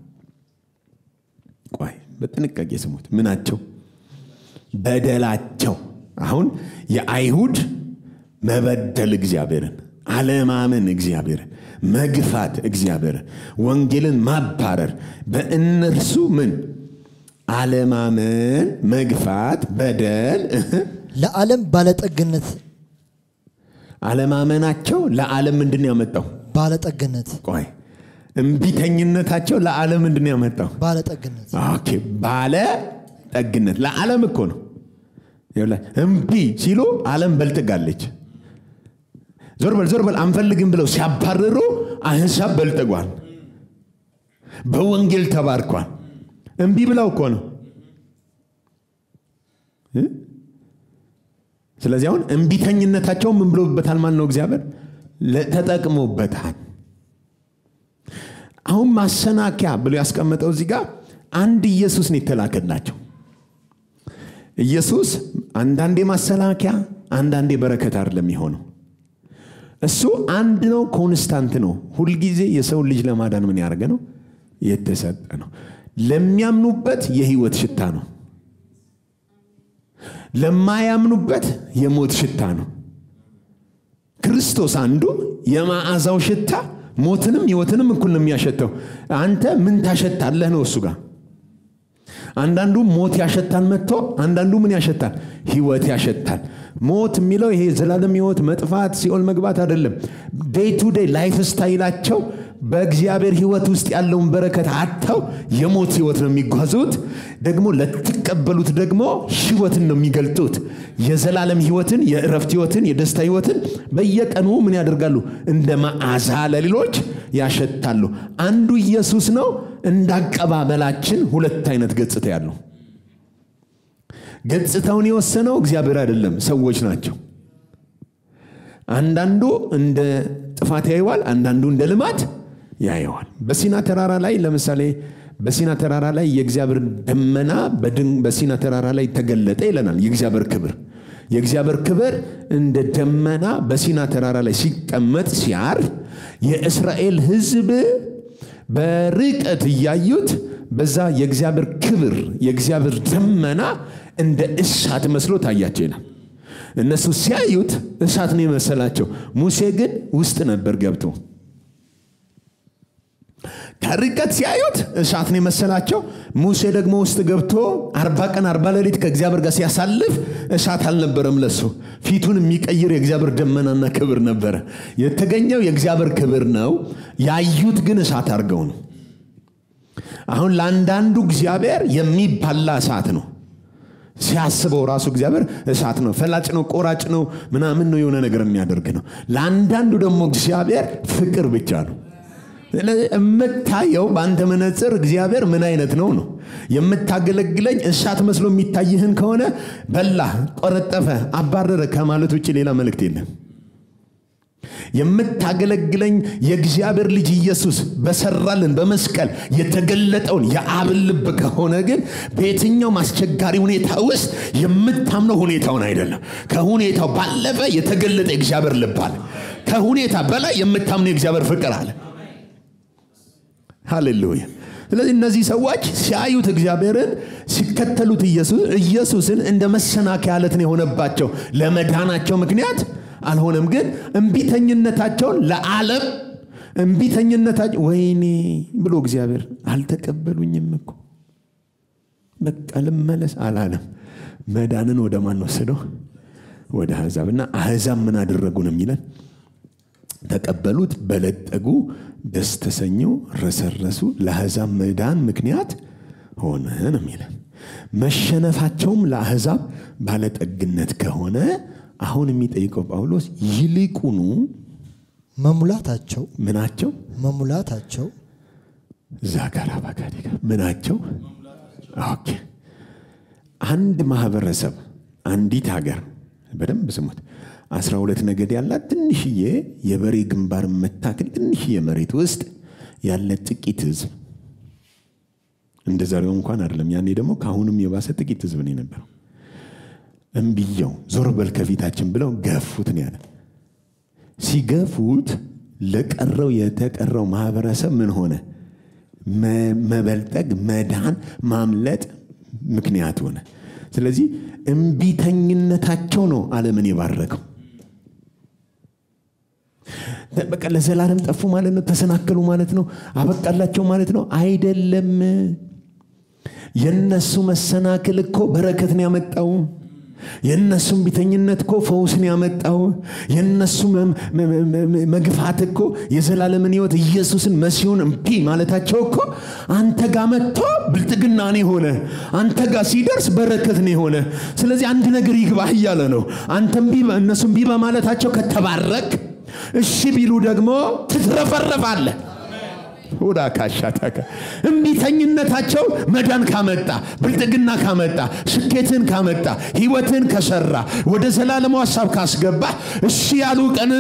ቆይ በጥንቃቄ ስሙት። ምናቸው? በደላቸው። አሁን የአይሁድ መበደል እግዚአብሔርን፣ አለማመን እግዚአብሔርን፣ መግፋት እግዚአብሔርን፣ ወንጌልን ማባረር፣ በእነርሱ ምን አለማመን፣ መግፋት፣ በደል ለዓለም ባለጠግነት። አለማመናቸው ለዓለም ምንድን ያመጣው? ባለጠግነት። ቆይ እምቢተኝነታቸው ለዓለም ምንድን ያመጣው? ባለጠግነት። ኦኬ ባለጠግነት ለዓለም እኮ ነው። ይኸውልህ እምቢ ሲሉ ዓለም በልጥጋለች። ዞር በል አንፈልግም ብለው ሲያባረሩ አሕዛብ በልጥጓል፣ በወንጌል ተባርኳል። እምቢ ብለው እኮ ነው። ስለዚህ አሁን እምቢተኝነታቸው ምን ብሎበታል ማለት ነው? እግዚአብሔር ተጠቅሞበታል። አሁን ማሰናከያ ብሎ ያስቀመጠው እዚህ ጋር አንድ ኢየሱስ ነው የተላከላቸው። ኢየሱስ አንዳንዴ ማሰናከያ አንዳንዴ በረከት አይደለም የሚሆነው። እሱ አንድ ነው፣ ኮንስታንት ነው። ሁሉ ጊዜ የሰው ልጅ ለማዳን ምን ያደርገ ነው? የተሰጠ ነው። ለሚያምኑበት የህይወት ሽታ ነው፣ ለማያምኑበት የሞት ሽታ ነው። ክርስቶስ አንዱ የማዓዛው ሽታ ሞትንም ህይወትንም እኩል ነው የሚያሸተው። አንተ ምን ታሸታለህ ነው እሱ ጋር። አንዳንዱ ሞት ያሸታል መጥቶ፣ አንዳንዱ ምን ያሸታል? ህይወት ያሸታል። ሞት የሚለው ይሄ ዘላለም ህይወት መጥፋት ሲኦል መግባት አይደለም። ዴይ ቱ ዴይ ላይፍ ስታይላቸው በእግዚአብሔር ህይወት ውስጥ ያለውን በረከት አጥተው የሞት ህይወት ነው የሚጓዙት። ደግሞ ለተቀበሉት ደግሞ ህይወትን ነው የሚገልጡት። የዘላለም ህይወትን፣ የእረፍት ህይወትን፣ የደስታ ህይወትን በየቀኑ ምን ያደርጋሉ? እንደ መዓዛ ለሌሎች ያሸታሉ። አንዱ ኢየሱስ ነው። እንዳቀባበላችን ሁለት አይነት ገጽታ ያለው። ገጽታውን የወሰነው እግዚአብሔር አይደለም፣ ሰዎች ናቸው። አንዳንዱ እንደ ጥፋት ያየዋል፣ አንዳንዱ እንደ ልማት ያየዋል። በሲና ተራራ ላይ ለምሳሌ በሲና ተራራ ላይ የእግዚአብሔር ደመና በሲና ተራራ ላይ ተገለጠ ይለናል። የእግዚአብሔር ክብር እንደ ደመና በሲና ተራራ ላይ ሲቀመጥ ሲያርፍ የእስራኤል ህዝብ በርቀት እያዩት በዛ የእግዚአብሔር ክብር የእግዚአብሔር ደመና እንደ እሳት መስሎ ታያቸው ይላል። እነሱ ሲያዩት እሳት ነው የመሰላቸው። ሙሴ ግን ውስጥ ነበር ገብቶ። ከርቀት ሲያዩት እሳት ነው የመሰላቸው። ሙሴ ደግሞ ውስጥ ገብቶ 40 ቀን 40 ሌሊት ከእግዚአብሔር ጋር ሲያሳልፍ እሳት አልነበረም ለሱ። ፊቱን የሚቀይር የእግዚአብሔር ደመናና ክብር ነበር። የተገኘው የእግዚአብሔር ክብር ነው፣ ያዩት ግን እሳት አድርገው ነው። አሁን ለአንዳንዱ እግዚአብሔር የሚባላ እሳት ነው። ሲያስበው ራሱ እግዚአብሔር እሳት ነው፣ ፈላጭ ነው፣ ቆራጭ ነው፣ ምናምን ነው፣ የሆነ ነገር የሚያደርግ ነው። ለአንዳንዱ ደግሞ እግዚአብሔር ፍቅር ብቻ ነው። የምታየው በአንተ መነጽር እግዚአብሔር ምን አይነት ነው ነው። የምታገለግለኝ እሳት መስሎ የሚታይህን ከሆነ በላ፣ ቆረጠፈ፣ አባረረ ከማለት ውጪ ሌላ መልእክት የለም። የምታገለግለኝ የእግዚአብሔር ልጅ ኢየሱስ በሰራልን በመስቀል የተገለጠውን የአብን ልብ ከሆነ ግን በየትኛው ማስቸጋሪ ሁኔታ ውስጥ የምታምነው ሁኔታውን አይደለም፣ ከሁኔታው ባለፈ የተገለጠ እግዚአብሔር ልብ አለ። ከሁኔታ በላይ የምታምነው እግዚአብሔር ፍቅር አለ። ሃሌሉያ። ስለዚህ እነዚህ ሰዎች ሲያዩት እግዚአብሔርን ሲከተሉት ኢየሱስን እንደ መሰናከያ አለት ነው የሆነባቸው። ለመዳናቸው ምክንያት አልሆነም ግን እንቢተኝነታቸው ለዓለም እንቢተኝነታቸው ወይኔ ብሎ እግዚአብሔር አልተቀበሉኝም እኮ በቃ ልመለስ አላለም መዳንን ወደ ማን ወሰደው ወደ አሕዛብና አሕዛብ ምን አደረጉ ነው የሚለን ተቀበሉት በለጠጉ ደስ ተሰኙ ረሰረሱ ለአሕዛብ መዳን ምክንያት ሆነ ነው የሚለን መሸነፋቸውም ለአሕዛብ ባለጠግነት ከሆነ አሁን የሚጠይቀው ጳውሎስ ይልቁኑ መሙላታቸው ምናቸው መሙላታቸው ዛጋራ ባጋዲጋ ምናቸው ኦኬ አንድ ማህበረሰብ አንዲት ሀገር በደንብ ስሙት 12 ነገድ ያላት ትንሽዬ የበሬ ግንባር መታከል ትንሽዬ መሬት ውስጥ ያለ ጥቂት ህዝብ እንደዛሬው እንኳን አይደለም ያኔ ደግሞ ካሁንም የባሰ ጥቂት ህዝብ ነው የነበረው እንብየው ዞር በል ከፊታችን ብለው ገፉት ነው ያለ ሲገፉት ለቀረው የተቀረው ማህበረሰብ ምን ሆነ መበልጠግ መዳን ማምለጥ ምክንያት ሆነ ስለዚህ እንቢተኝነታቸው ነው ዓለምን የባረከው በቃ ለዘላለም ጠፉ ማለት ነው ተሰናከሉ ማለት ነው አበቃላቸው ማለት ነው አይደለም የነሱ መሰናከል እኮ በረከት ነው ያመጣው የነሱም ቢተኝነት እኮ ፈውስን ያመጣው የነሱ መግፋት እኮ የዘላለምን ሕይወት ኢየሱስን መሲሁን እምቢ ማለታቸው እኮ አንተ ጋር መጥቶ ብልጥግና ነው ሆነ አንተ ጋር ሲደርስ በረከት ነው ሆነ ስለዚህ አንድ ነገር ይግባህ ይያለ ነው አንተም ቢባ እነሱም ቢባ ማለታቸው ከተባረክ እሺ ቢሉ ደግሞ ትትረፈረፋለህ ወዳ ካሻታካ እንቢተኝነታቸው መዳን ካመጣ ብልጥግና ካመጣ ስኬትን ካመጣ ሕይወትን ከሰራ ወደ ዘላለሙ ሐሳብ ካስገባ እሺ ያሉ ቀን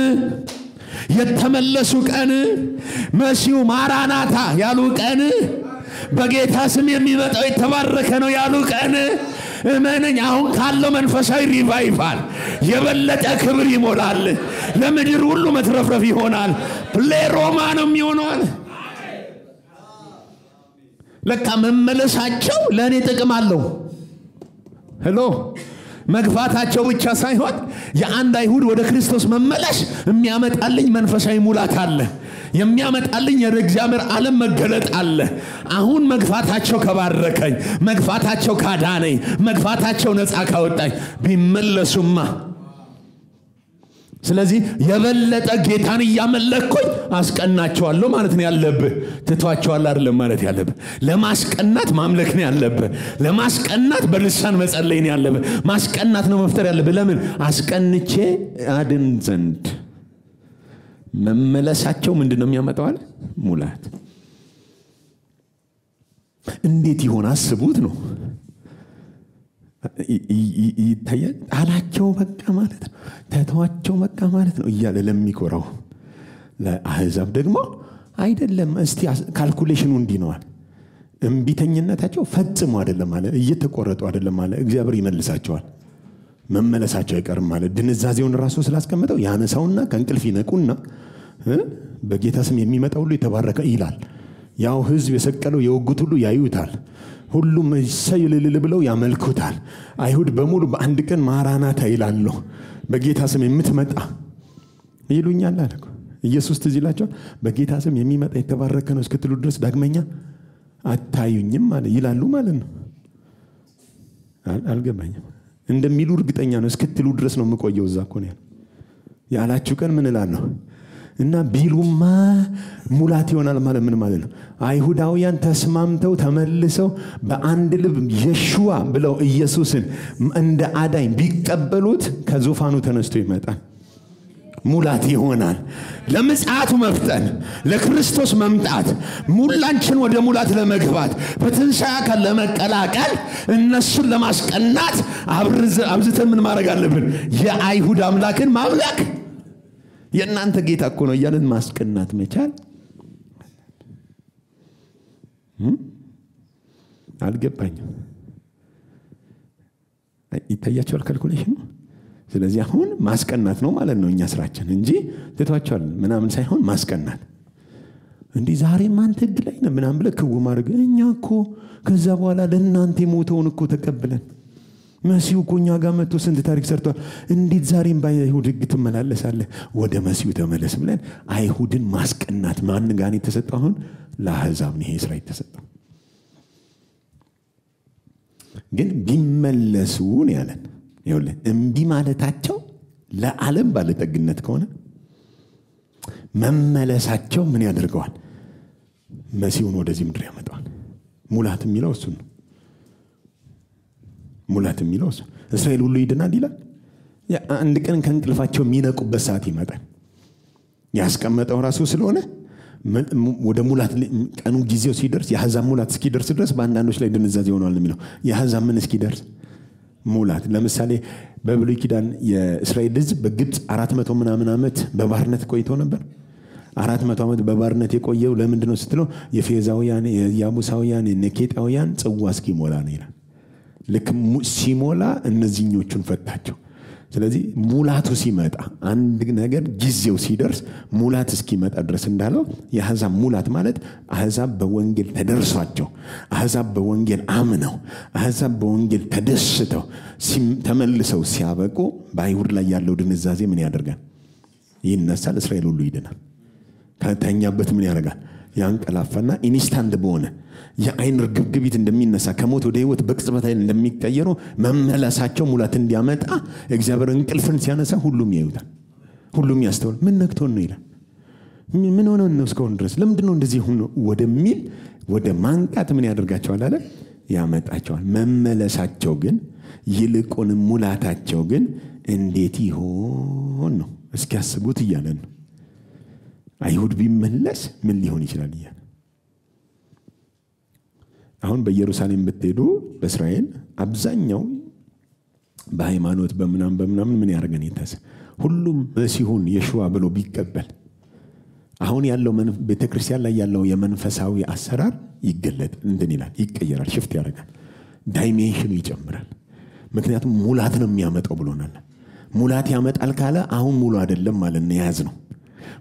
የተመለሱ ቀን መሲሁ ማራናታ ያሉ ቀን በጌታ ስም የሚመጣው የተባረከ ነው ያሉ ቀን እመነኝ አሁን ካለው መንፈሳዊ ሪቫይቫል የበለጠ ክብር ይሞላል ለምድር ሁሉ መትረፍረፍ ይሆናል ፕሌሮማ ነው የሚሆነው ለካ መመለሳቸው ለኔ ጥቅም አለው ሄሎ መግፋታቸው ብቻ ሳይሆን የአንድ አይሁድ ወደ ክርስቶስ መመለስ የሚያመጣልኝ መንፈሳዊ ሙላት አለ የሚያመጣልኝ የእግዚአብሔር ዓለም መገለጥ አለ አሁን መግፋታቸው ከባረከኝ መግፋታቸው ካዳነኝ መግፋታቸው ነፃ ካወጣኝ ቢመለሱማ ስለዚህ የበለጠ ጌታን ያመለኩኝ አስቀናቸዋለሁ ማለት ነው ያለብህ ትቷቸዋል አይደለም ማለት ያለብህ ለማስቀናት ማምለክ ነው ያለብህ ለማስቀናት በልሳን መጸለይ ነው ያለብህ ማስቀናት ነው መፍጠር ያለብህ ለምን አስቀንቼ አድን ዘንድ መመለሳቸው ምንድነው የሚያመጣው አለ ሙላት እንዴት ይሆን አስቡት ነው ይታያል አላቸው በቃ ማለት ነው ተተዋቸው በቃ ማለት ነው እያለ ለሚቆራው ለአሕዛብ ደግሞ አይደለም እስቲ ካልኩሌሽኑ እንዲነዋል እንቢተኝነታቸው ፈጽሞ አይደለም ማለት እየተቆረጡ አይደለም ማለት እግዚአብሔር ይመልሳቸዋል መመለሳቸው አይቀርም ማለት ድንዛዜውን ራሱ ስላስቀመጠው ያነሳውና ከእንቅልፍ ይነቁና በጌታ ስም የሚመጣው ሁሉ የተባረከ ይላል ያው ህዝብ የሰቀለው የወጉት ሁሉ ያዩታል ሁሉም ሰይልል ብለው ያመልኩታል አይሁድ በሙሉ በአንድ ቀን ማራናታ ይላሉ በጌታ ስም የምትመጣ ይሉኛል አለኩ ኢየሱስ ትዝላቸው በጌታ ስም የሚመጣ የተባረከ ነው እስክትሉ ድረስ ዳግመኛ አታዩኝም ማለት ይላሉ ማለት ነው አልገባኝም እንደሚሉ እርግጠኛ ነው እስክትሉ ድረስ ነው የምቆየው እዛ እኮ ነው ያላችሁ ቀን ምን እላለሁ እና ቢሉማ ሙላት ይሆናል ማለት ምን ማለት ነው አይሁዳውያን ተስማምተው ተመልሰው በአንድ ልብ ኢየሱዋ ብለው ኢየሱስን እንደ አዳኝ ቢቀበሉት ከዙፋኑ ተነስቶ ይመጣል ሙላት ይሆናል ለምጽአቱ መፍጠን ለክርስቶስ መምጣት ሙላንችን ወደ ሙላት ለመግባት በትንሣኤ አካል ለመቀላቀል እነሱን ለማስቀናት አብዝተን ምን ማድረግ አለብን የአይሁድ አምላክን ማምለክ የእናንተ ጌታ እኮ ነው እያለን ማስቀናት መቻል አልገባኝም ይታያቸዋል ካልኩሌሽኑ ስለዚህ አሁን ማስቀናት ነው ማለት ነው እኛ ስራችን እንጂ ትቷቸዋል ምናምን ሳይሆን ማስቀናት እንዲህ ዛሬም አንተ ህግ ላይ ነው ምናምን ብለህ ክው ማድረግ እኛ እኮ ከዛ በኋላ ለእናንተ ሞተውን እኮ ተቀብለን መሲሁ ኮኛ ጋር መጥቶ ስንት ታሪክ ሰርቷል። እንዴት ዛሬም በአይሁድ ሕግ ትመላለሳለህ? ወደ መሲሁ ተመለስ ብለን አይሁድን ማስቀናት ማን ጋር የተሰጠው? አሁን ለአሕዛብ ነው ይሄ ስራ የተሰጠው። ግን ቢመለሱ ነው ያለን። ይኸውልህ እምቢ ማለታቸው ለዓለም ባለጠግነት ከሆነ መመለሳቸው ምን ያደርገዋል? መሲሁን ወደዚህ ምድር ያመጣዋል። ሙላት የሚለው እሱ ነው። ሙላት የሚለው እሱ እስራኤል ሁሉ ይድናል ይላል። አንድ ቀን ከእንቅልፋቸው የሚነቁበት ሰዓት ይመጣል። ያስቀመጠው ራሱ ስለሆነ ወደ ሙላት ቀኑ ጊዜው ሲደርስ የአሕዛብ ሙላት እስኪደርስ ድረስ በአንዳንዶች ላይ ድንዛዜ ሆኗል የሚለው የአሕዛብ ምን እስኪደርስ ሙላት። ለምሳሌ በብሉይ ኪዳን የእስራኤል ሕዝብ በግብፅ 400 ምናምን ዓመት በባርነት ቆይቶ ነበር። 400 ዓመት በባርነት የቆየው ለምንድነው ስትለው የፌዛውያን የያቡሳውያን የነኬጣውያን ጽዋ እስኪሞላ ነው ይላል። ልክ ሲሞላ እነዚህኞቹን ፈታቸው። ስለዚህ ሙላቱ ሲመጣ አንድ ነገር ጊዜው ሲደርስ ሙላት እስኪመጣ ድረስ እንዳለው የአሕዛብ ሙላት ማለት አሕዛብ በወንጌል ተደርሷቸው አሕዛብ በወንጌል አምነው አሕዛብ በወንጌል ተደስተው ተመልሰው ሲያበቁ በአይሁድ ላይ ያለው ድንዛዜ ምን ያደርጋል? ይነሳል። እስራኤል ሁሉ ይድናል። ከተኛበት ምን ያደርጋል? ያንቀላፋና ኢንስታንት በሆነ የአይን ርግብግቢት እንደሚነሳ ከሞት ወደ ሕይወት በቅጽበት ኃይል እንደሚቀየሩ መመለሳቸው ሙላት እንዲያመጣ እግዚአብሔር እንቅልፍን ሲያነሳ ሁሉም ያዩታል። ሁሉም ያስተውል። ምን ነክቶን ነው ይላል። ምን ሆነው ነው እስካሁን ድረስ ለምንድን ነው እንደዚህ ሆኖ ወደሚል ወደ ማንቃት ምን ያደርጋቸዋል አለ ያመጣቸዋል። መመለሳቸው ግን ይልቁንም ሙላታቸው ግን እንዴት ይሆን ነው እስኪያስቡት እያለን ነው። አይሁድ ቢመለስ ምን ሊሆን ይችላል እያለ አሁን በኢየሩሳሌም ብትሄዱ በእስራኤል አብዛኛው በሃይማኖት በምናምን ምን ያደርገን ይታሰ ሁሉም መሲሁን የሽዋ ብሎ ቢቀበል አሁን ያለው ቤተክርስቲያን ላይ ያለው የመንፈሳዊ አሰራር ይገለጥ እንትን ይላል፣ ይቀየራል፣ ሽፍት ያደርጋል፣ ዳይሜንሽኑ ይጨምራል። ምክንያቱም ሙላት ነው የሚያመጣው ብሎናል። ሙላት ያመጣል ካለ አሁን ሙሉ አይደለም ማለት ነው የያዝነው።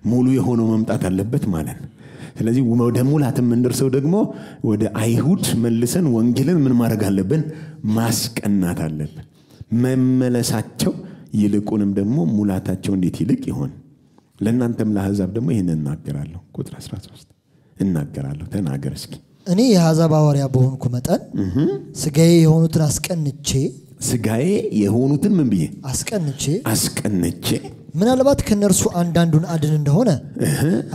ሙሉ የሆነው መምጣት አለበት ማለት ነው። ስለዚህ ወደ ሙላት የምንደርሰው ደግሞ ወደ አይሁድ መልሰን ወንጌልን ምን ማድረግ አለብን? ማስቀናት አለብን። መመለሳቸው ይልቁንም ደግሞ ሙላታቸው እንዴት ይልቅ ይሆን? ለእናንተም ለአሕዛብ ደግሞ ይህን እናገራለሁ። ቁጥር 13 እናገራለሁ። ተናገር እስኪ። እኔ የአሕዛብ ሐዋርያ በሆንኩ መጠን ሥጋዬ የሆኑትን ምን ብዬ አስቀንቼ ምናልባት ከነርሱ አንዳንዱን አድን እንደሆነ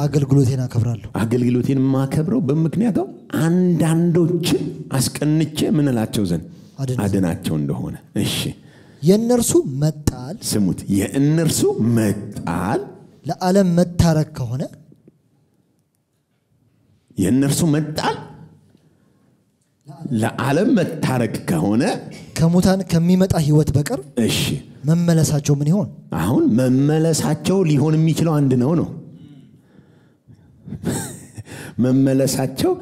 አገልግሎቴን አከብራለሁ። አገልግሎቴን ማከብረው በምክንያቱ አንዳንዶችን አስቀንቼ ምን እላቸው ዘንድ አድናቸው እንደሆነ። እሺ የእነርሱ መጣል ስሙት፣ የእነርሱ መጣል ለዓለም መታረክ ከሆነ የእነርሱ መጣል ለዓለም መታረክ ከሆነ ከሙታን ከሚመጣ ሕይወት በቀር እሺ መመለሳቸው ምን ይሆን? አሁን መመለሳቸው ሊሆን የሚችለው አንድ ነው። መመለሳቸው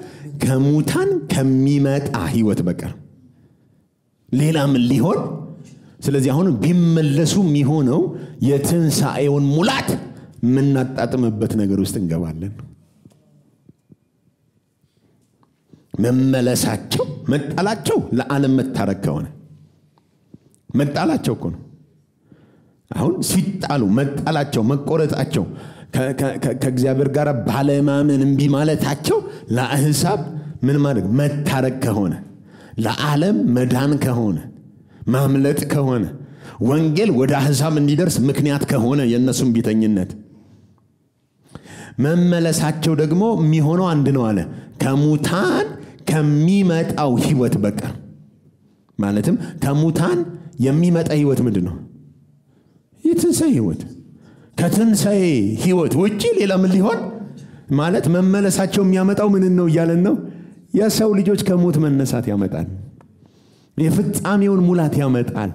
ከሙታን ከሚመጣ ሕይወት በቀር ሌላ ምን ሊሆን? ስለዚህ አሁን ቢመለሱ የሚሆነው የትንሣኤውን ሙላት የምናጣጥምበት ነገር ውስጥ እንገባለን። መመለሳቸው መጣላቸው ለዓለም መታረክ ከሆነ መጣላቸው እኮ ነው። አሁን ሲጣሉ መጣላቸው መቆረጣቸው ከእግዚአብሔር ጋር ባለማመን እምቢ ማለታቸው ለአሕዛብ ምን ማድረግ መታረቅ ከሆነ ለዓለም መዳን ከሆነ ማምለጥ ከሆነ ወንጌል ወደ አሕዛብ እንዲደርስ ምክንያት ከሆነ የእነሱም ቢተኝነት መመለሳቸው ደግሞ የሚሆነው አንድ ነው አለ ከሙታን ከሚመጣው ሕይወት በቀር። ማለትም ከሙታን የሚመጣ ሕይወት ምንድን ነው? የትንሣኤ ሕይወት። ከትንሣኤ ሕይወት ውጪ ሌላ ምን ሊሆን ማለት መመለሳቸው የሚያመጣው ምን ነው እያለን ነው? የሰው ልጆች ከሞት መነሳት ያመጣል። የፍጻሜውን ሙላት ያመጣል።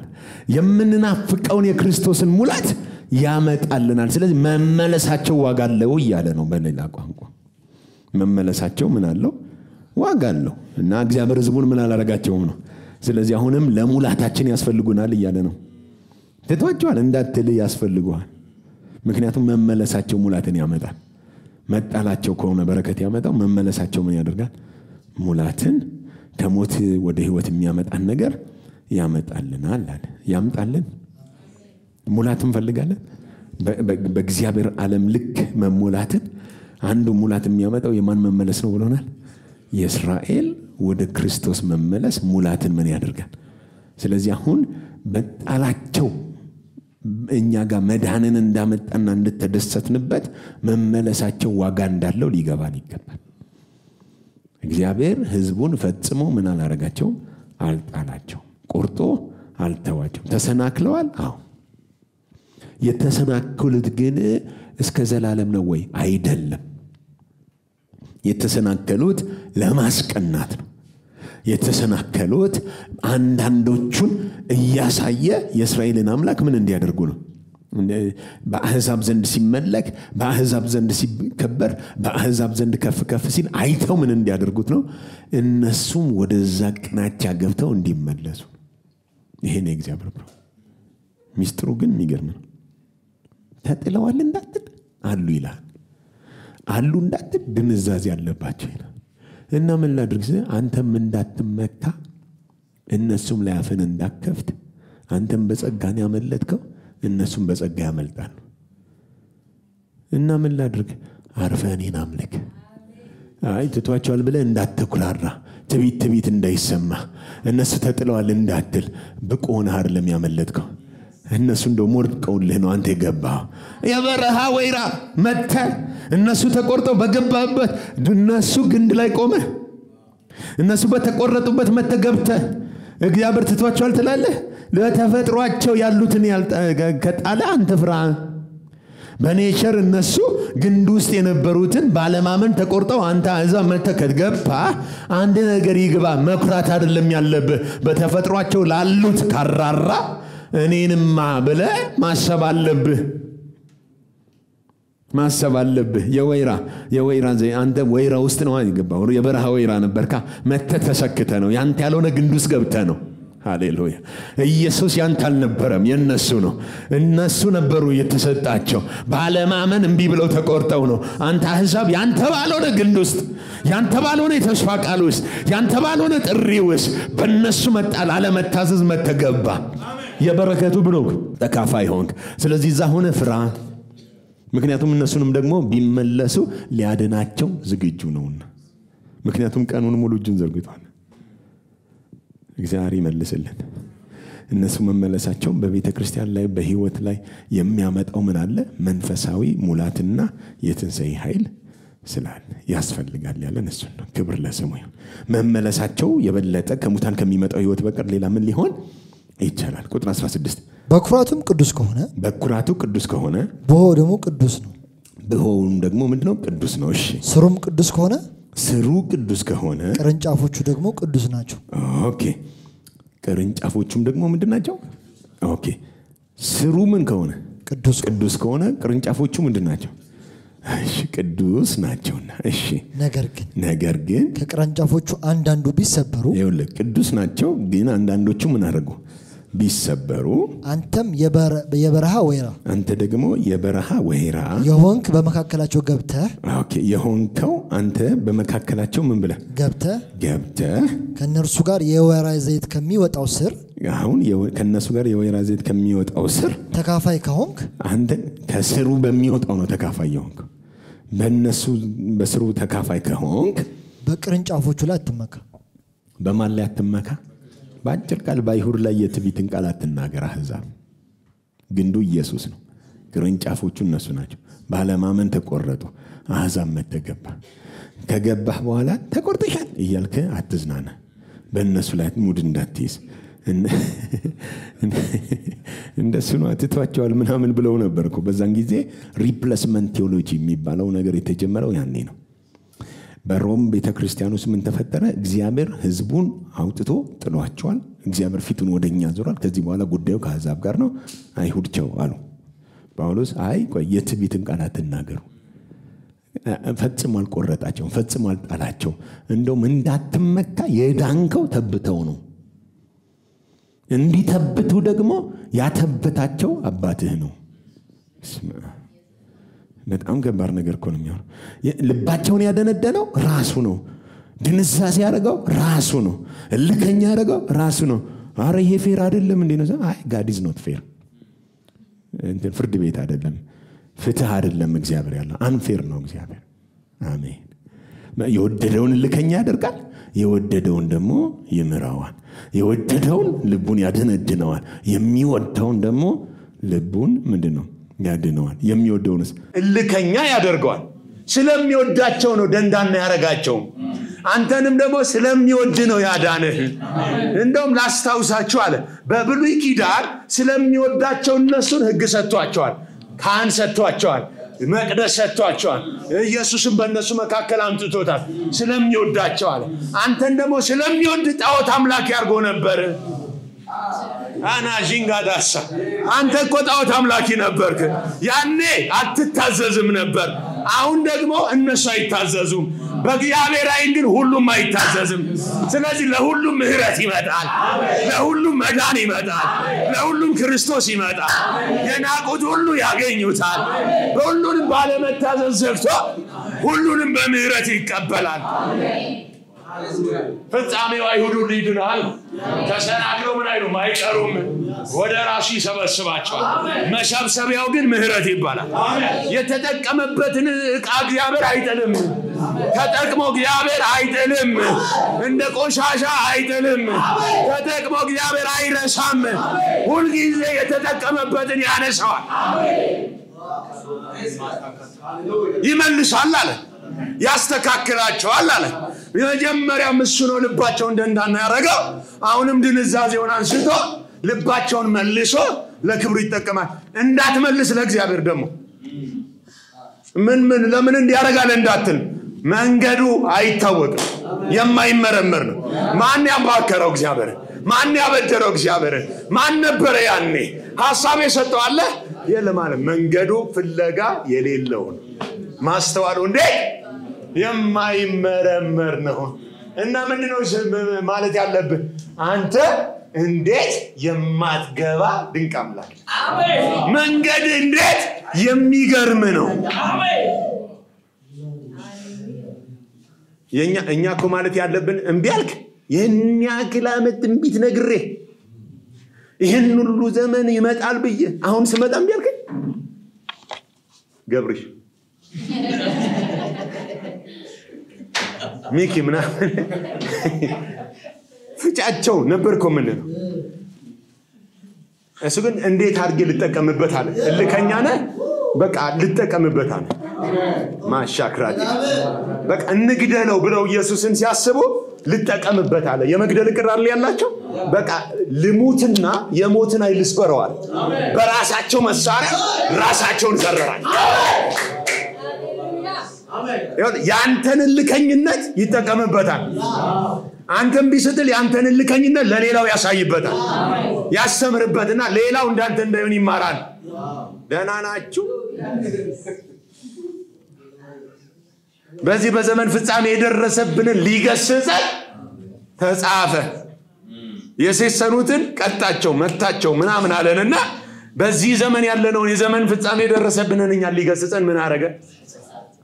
የምንናፍቀውን የክርስቶስን ሙላት ያመጣልናል። ስለዚህ መመለሳቸው ዋጋ አለው እያለ ነው። በሌላ ቋንቋ መመለሳቸው ምን አለው? ዋጋ አለው። እና እግዚአብሔር ሕዝቡን ምን አላረጋቸውም ነው። ስለዚህ አሁንም ለሙላታችን ያስፈልጉናል እያለ ነው። ትቷቸዋል እንዳትል ያስፈልጉሃል። ምክንያቱም መመለሳቸው ሙላትን ያመጣል። መጣላቸው ከሆነ በረከት ያመጣው፣ መመለሳቸው ምን ያደርጋል? ሙላትን ከሞት ወደ ሕይወት የሚያመጣን ነገር ያመጣልናል አለ። ያምጣልን። ሙላት እንፈልጋለን። በእግዚአብሔር ዓለም ልክ መሞላትን አንዱ ሙላት የሚያመጣው የማን መመለስ ነው ብሎናል? የእስራኤል ወደ ክርስቶስ መመለስ ሙላትን ምን ያደርጋል? ስለዚህ አሁን በጣላቸው እኛ ጋር መዳንን እንዳመጣና እንድትደሰትንበት መመለሳቸው ዋጋ እንዳለው ሊገባን ይገባል። እግዚአብሔር ሕዝቡን ፈጽሞ ምን አላረጋቸው? አልጣላቸው። ቆርጦ አልተዋቸው። ተሰናክለዋል። አዎ። የተሰናከሉት ግን እስከ ዘላለም ነው ወይ? አይደለም። የተሰናከሉት ለማስቀናት ነው። የተሰናከሉት አንዳንዶቹን እያሳየ የእስራኤልን አምላክ ምን እንዲያደርጉ ነው? በአሕዛብ ዘንድ ሲመለክ፣ በአሕዛብ ዘንድ ሲከበር፣ በአሕዛብ ዘንድ ከፍ ከፍ ሲል አይተው ምን እንዲያደርጉት ነው? እነሱም ወደዛ ቅናቻ ገብተው እንዲመለሱ። ይሄ ነው የእግዚአብሔር ፕሮግራም። ሚስጥሩ ግን የሚገርም ነው። ተጥለዋል እንዳትል አሉ ይላል። አሉ እንዳትል ድንዛዜ ያለባቸው ይላል። እና ምን ላድርግ? አንተም እንዳትመካ እነሱም ላይ አፍን እንዳከፍት፣ አንተም በጸጋን ያመለጥከው እነሱም በጸጋ ያመልጣሉ። እና ምን ላድርግ? አርፈህ እኔን አምልክ። አይ ትቷቸዋል ብለህ እንዳትኩራራ፣ ትቢት እንዳይሰማ፣ እነሱ ተጥለዋል እንዳትል። ብቁ ሆነህ አይደለም ያመለጥከው። እነሱ እንደው ሞርቀውልህ ነው አንተ የገባው። የበረሃ ወይራ መተህ እነሱ ተቆርጠው በገባበት እነሱ ግንድ ላይ ቆመህ እነሱ በተቆረጡበት መተህ ገብተህ እግዚአብሔር ትቷቸዋል ትላለህ። ለተፈጥሯቸው ያሉትን ከጣለ አንተ ፍራ። በኔቸር እነሱ ግንድ ውስጥ የነበሩትን ባለማመን ተቆርጠው አንተ እዛ መተህ ከገባ አንድ ነገር ይግባ። መኩራት አይደለም ያለብህ። በተፈጥሯቸው ላሉት ካራራ እኔንማ ብለህ ማሰብ አለብህ። የወይራ ዘይ አንተ ወይራ ውስጥ ነው አይገባው። የበረሃ ወይራ ነበርካ። መተህ ተሰክተህ ነው። ያንተ ያልሆነ ግንድ ውስጥ ገብተህ ነው። ሃሌሉያ። ኢየሱስ ያንተ አልነበረም፣ የነሱ ነው። እነሱ ነበሩ የተሰጣቸው። ባለማመን እምቢ ብለው ተቆርጠው ነው። አንተ አሕዛብ ያንተ ባልሆነ ግንድ ውስጥ፣ ያንተ ባልሆነ የተስፋ ቃል ውስጥ፣ ያንተ ባልሆነ ጥሪ ውስጥ በእነሱ መጣል አለመታዘዝ መተገባ። የበረከቱ ብሎ ተካፋይ ሆንክ። ስለዚህ እዛ ሆነ ፍራ። ምክንያቱም እነሱንም ደግሞ ቢመለሱ ሊያድናቸው ዝግጁ ነውና። ምክንያቱም ቀኑን ሙሉ እጁን ዘርግቷል። እግዚአብሔር ይመልስልን። እነሱ መመለሳቸው በቤተ ክርስቲያን ላይ በህይወት ላይ የሚያመጣው ምን አለ? መንፈሳዊ ሙላትና የትንሣኤ ኃይል ስላለ ያስፈልጋል ያለን እሱ ነው። ክብር ለስሙ ይሁን። መመለሳቸው የበለጠ ከሙታን ከሚመጣው ህይወት በቀር ሌላ ምን ሊሆን ይቻላል? ቁጥር 16 በኩራቱም ቅዱስ ከሆነ በኩራቱ ቅዱስ ከሆነ በሆው ደግሞ ቅዱስ ነው። በሆውም ደግሞ ምንድነው? ቅዱስ ነው። እሺ ስሩም ቅዱስ ከሆነ ስሩ ቅዱስ ከሆነ ቅርንጫፎቹ ደግሞ ቅዱስ ናቸው። ኦኬ ቅርንጫፎቹም ደግሞ ምንድናቸው? ኦኬ ስሩ ምን ከሆነ? ቅዱስ ከሆነ ቅርንጫፎቹ ምንድናቸው? እሺ ቅዱስ ናቸውና። እሺ ነገር ግን ከቅርንጫፎቹ አንዳንዱ ቢሰበሩ ይኸውልህ ቅዱስ ናቸው፣ ግን አንዳንዶቹ ምን አደረጉ? ቢሰበሩ አንተም የበረሃ ወይራ አንተ ደግሞ የበረሃ ወይራ የሆንክ በመካከላቸው ገብተህ ኦኬ የሆንከው አንተ በመካከላቸው ምን ብለህ ገብተህ ከነርሱ ጋር የወይራ ዘይት ከሚወጣው ስር አሁን ከነሱ ጋር የወይራ ዘይት ከሚወጣው ስር ተካፋይ ከሆንክ አንተ ከስሩ በሚወጣው ነው ተካፋይ የሆንክ። በእነሱ በስሩ ተካፋይ ከሆንክ በቅርንጫፎቹ ላይ አትመካ። በማን ላይ አትመካ? በአጭር ቃል በአይሁድ ላይ የትዕቢትን ቃል አትናገር። አሕዛብ ግንዱ ኢየሱስ ነው፣ ቅርንጫፎቹ እነሱ ናቸው። ባለማመን ተቆረጡ። አሕዛብ መተገባ ከገባህ በኋላ ተቆርጠሻል እያልክ አትዝናና። በእነሱ ላይ ሙድ እንዳትይዝ። እንደሱ ነው ትቷቸዋል ምናምን ብለው ነበርኩ። በዛን ጊዜ ሪፕሌስመንት ቴዎሎጂ የሚባለው ነገር የተጀመረው ያኔ ነው። በሮም ቤተክርስቲያን ውስጥ ምን ተፈጠረ? እግዚአብሔር ህዝቡን አውጥቶ ጥሏቸዋል። እግዚአብሔር ፊቱን ወደኛ ዞሯል። ከዚህ በኋላ ጉዳዩ ከአሕዛብ ጋር ነው። አይሁድ ቸው አሉ። ጳውሎስ አይ ቆይ የትዕቢትን ቃል አትናገሩ። ፈጽሞ አልቆረጣቸውም፣ ፈጽሞ አልጣላቸው። እንደውም እንዳትመካ የዳንከው ተብተው ነው። እንዲተብቱ ደግሞ ያተበታቸው አባትህ ነው። በጣም ከባድ ነገር እኮ ነው የሚሆነው። ልባቸውን ያደነደነው ራሱ ነው። ድንዛዜ ያደረገው ራሱ ነው። እልከኛ ያደረገው ራሱ ነው። አረ ይሄ ፌር አይደለም እንዴ ነው አይ God is not fair እንትን ፍርድ ቤት አይደለም ፍትህ አይደለም እግዚአብሔር ያለው አንፌር ነው እግዚአብሔር አሜን የወደደውን ልከኛ ያደርጋል የወደደውን ደግሞ ይምራዋል የወደደውን ልቡን ያደነድነዋል የሚወደውን ደግሞ ልቡን ምንድነው ያድነዋል የሚወደውንስ ልከኛ ያደርጋል ስለሚወዳቸው ነው ደንዳና ያረጋቸው አንተንም ደግሞ ስለሚወድ ነው ያዳነህ እንደውም ላስታውሳችሁ አለ በብሉይ ኪዳን ስለሚወዳቸው እነሱን ህግ ሰጥቷቸዋል ካህን ሰጥቷቸዋል መቅደስ ሰጥቷቸዋል ኢየሱስም በእነሱ መካከል አምጥቶታል ስለሚወዳቸው አለ አንተን ደግሞ ስለሚወድ ጣዖት አምላክ ያርጎ ነበር አና ጂንጋዳሳ አንተ እኮ ጣዖት አምላኪ ነበርክ ያኔ አትታዘዝም ነበር አሁን ደግሞ እነሱ አይታዘዙም በእግዚአብሔር አይን ግን ሁሉም አይታዘዝም ስለዚህ ለሁሉም ምህረት ይመጣል ለሁሉም መዳን ይመጣል ለሁሉም ክርስቶስ ይመጣል የናቁት ሁሉ ያገኙታል ሁሉንም ባለመታዘዝ ዘግቶ ሁሉንም በምህረት ይቀበላል ፍጻሜው አይሁዱ ሊድናል ተሰናክለው ምን አይሉ ማይቀሩም ወደ ራሱ ይሰበስባቸዋል መሰብሰቢያው ግን ምህረት ይባላል የተጠቀመበትን ዕቃ እግዚአብሔር አይጥልም ተጠቅሞ እግዚአብሔር አይጥልም እንደ ቆሻሻ አይጥልም ተጠቅሞ እግዚአብሔር አይረሳም ሁሉ ጊዜ የተጠቀመበትን ያነሳዋል ይመልሳል አለ ያስተካክላቸዋል አለ የመጀመሪያ መስኖ ልባቸውን ደንዳና ያረጋው አሁንም ድንዛዜውን አንስቶ ልባቸውን መልሶ ለክብሩ ይተከማል እንዳትመልስ ለእግዚአብሔር ደግሞ ምን ለምን እንዲያረጋለ እንዳትል መንገዱ አይታወቅም የማይመረመር ነው ማን ያባከረው እግዚአብሔር ማን ያበደረው እግዚአብሔር ማን ነበር ያኔ ሐሳብ የሰጠው አለ የለማለ መንገዱ ፍለጋ የሌለው ማስተዋሉ እንዴ የማይመረመር ነው እና ምንድነው ማለት ያለብህ አንተ እንዴት የማትገባ ድንቅ አምላክ አሜን መንገድ እንዴት የሚገርም ነው አሜን እኛ እኮ ማለት ያለብን እንቢያልክ የኛክላ መጥምቢት ነግሬ ይሄን ሁሉ ዘመን ይመጣል ብዬ አሁን ስመጣ እንቢያልክ ገብርሽ ሚኪ ምናምን ፍጫቸው ነበርኮ ምን ነው እሱ ግን እንዴት አድርጌ ልጠቀምበት አለ እልከኛ ነህ በቃ ልጠቀምበት አለ ማሻክራዲ በቃ እንግደለው ብለው ኢየሱስን ሲያስቡ ልጠቀምበት አለ የመግደል ቅራር ያላቸው በቃ ልሙትና የሞትን አይልስበረዋል በራሳቸው መሳሪያ ራሳቸውን ዘረራል ያንተን ልከኝነት ይተቀምበታል አንተም ቢስትል ያንተን ልከኝነት ለሌላው ያሳይበታል ያስተምርበትና ሌላው እንዳንተ እንደሆነ ይማራል ደህና ናችሁ በዚህ በዘመን ፍጻሜ የደረሰብን ሊገስጸ ተጻፈ የሰሰኑትን ቀጣቸው መታቸው ምናምን አለንና በዚህ ዘመን ያለነው የዘመን ፍጻሜ የደረሰብንን እኛ ሊገስጸን ምን አረገ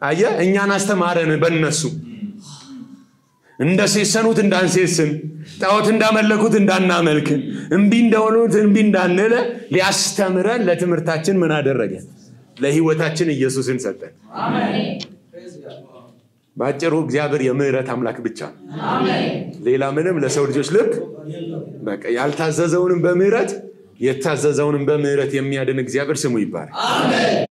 አየ እኛን አስተማረን በእነሱ እንደሰሰኑት እንዳንሰስን ጣዖት እንዳመለኩት እንዳናመልክ እንቢ እንደሆኑት እንቢ እንዳንለ ሊያስተምረን ለትምህርታችን ምን አደረገ ለህይወታችን ኢየሱስን ሰጠን አሜን ባጭሩ እግዚአብሔር የምህረት አምላክ ብቻ አሜን ሌላ ምንም ለሰው ልጆች ልብ በቃ ያልታዘዘውንም በምህረት የታዘዘውንም በምህረት የሚያድን እግዚአብሔር ስሙ ይባረክ አሜን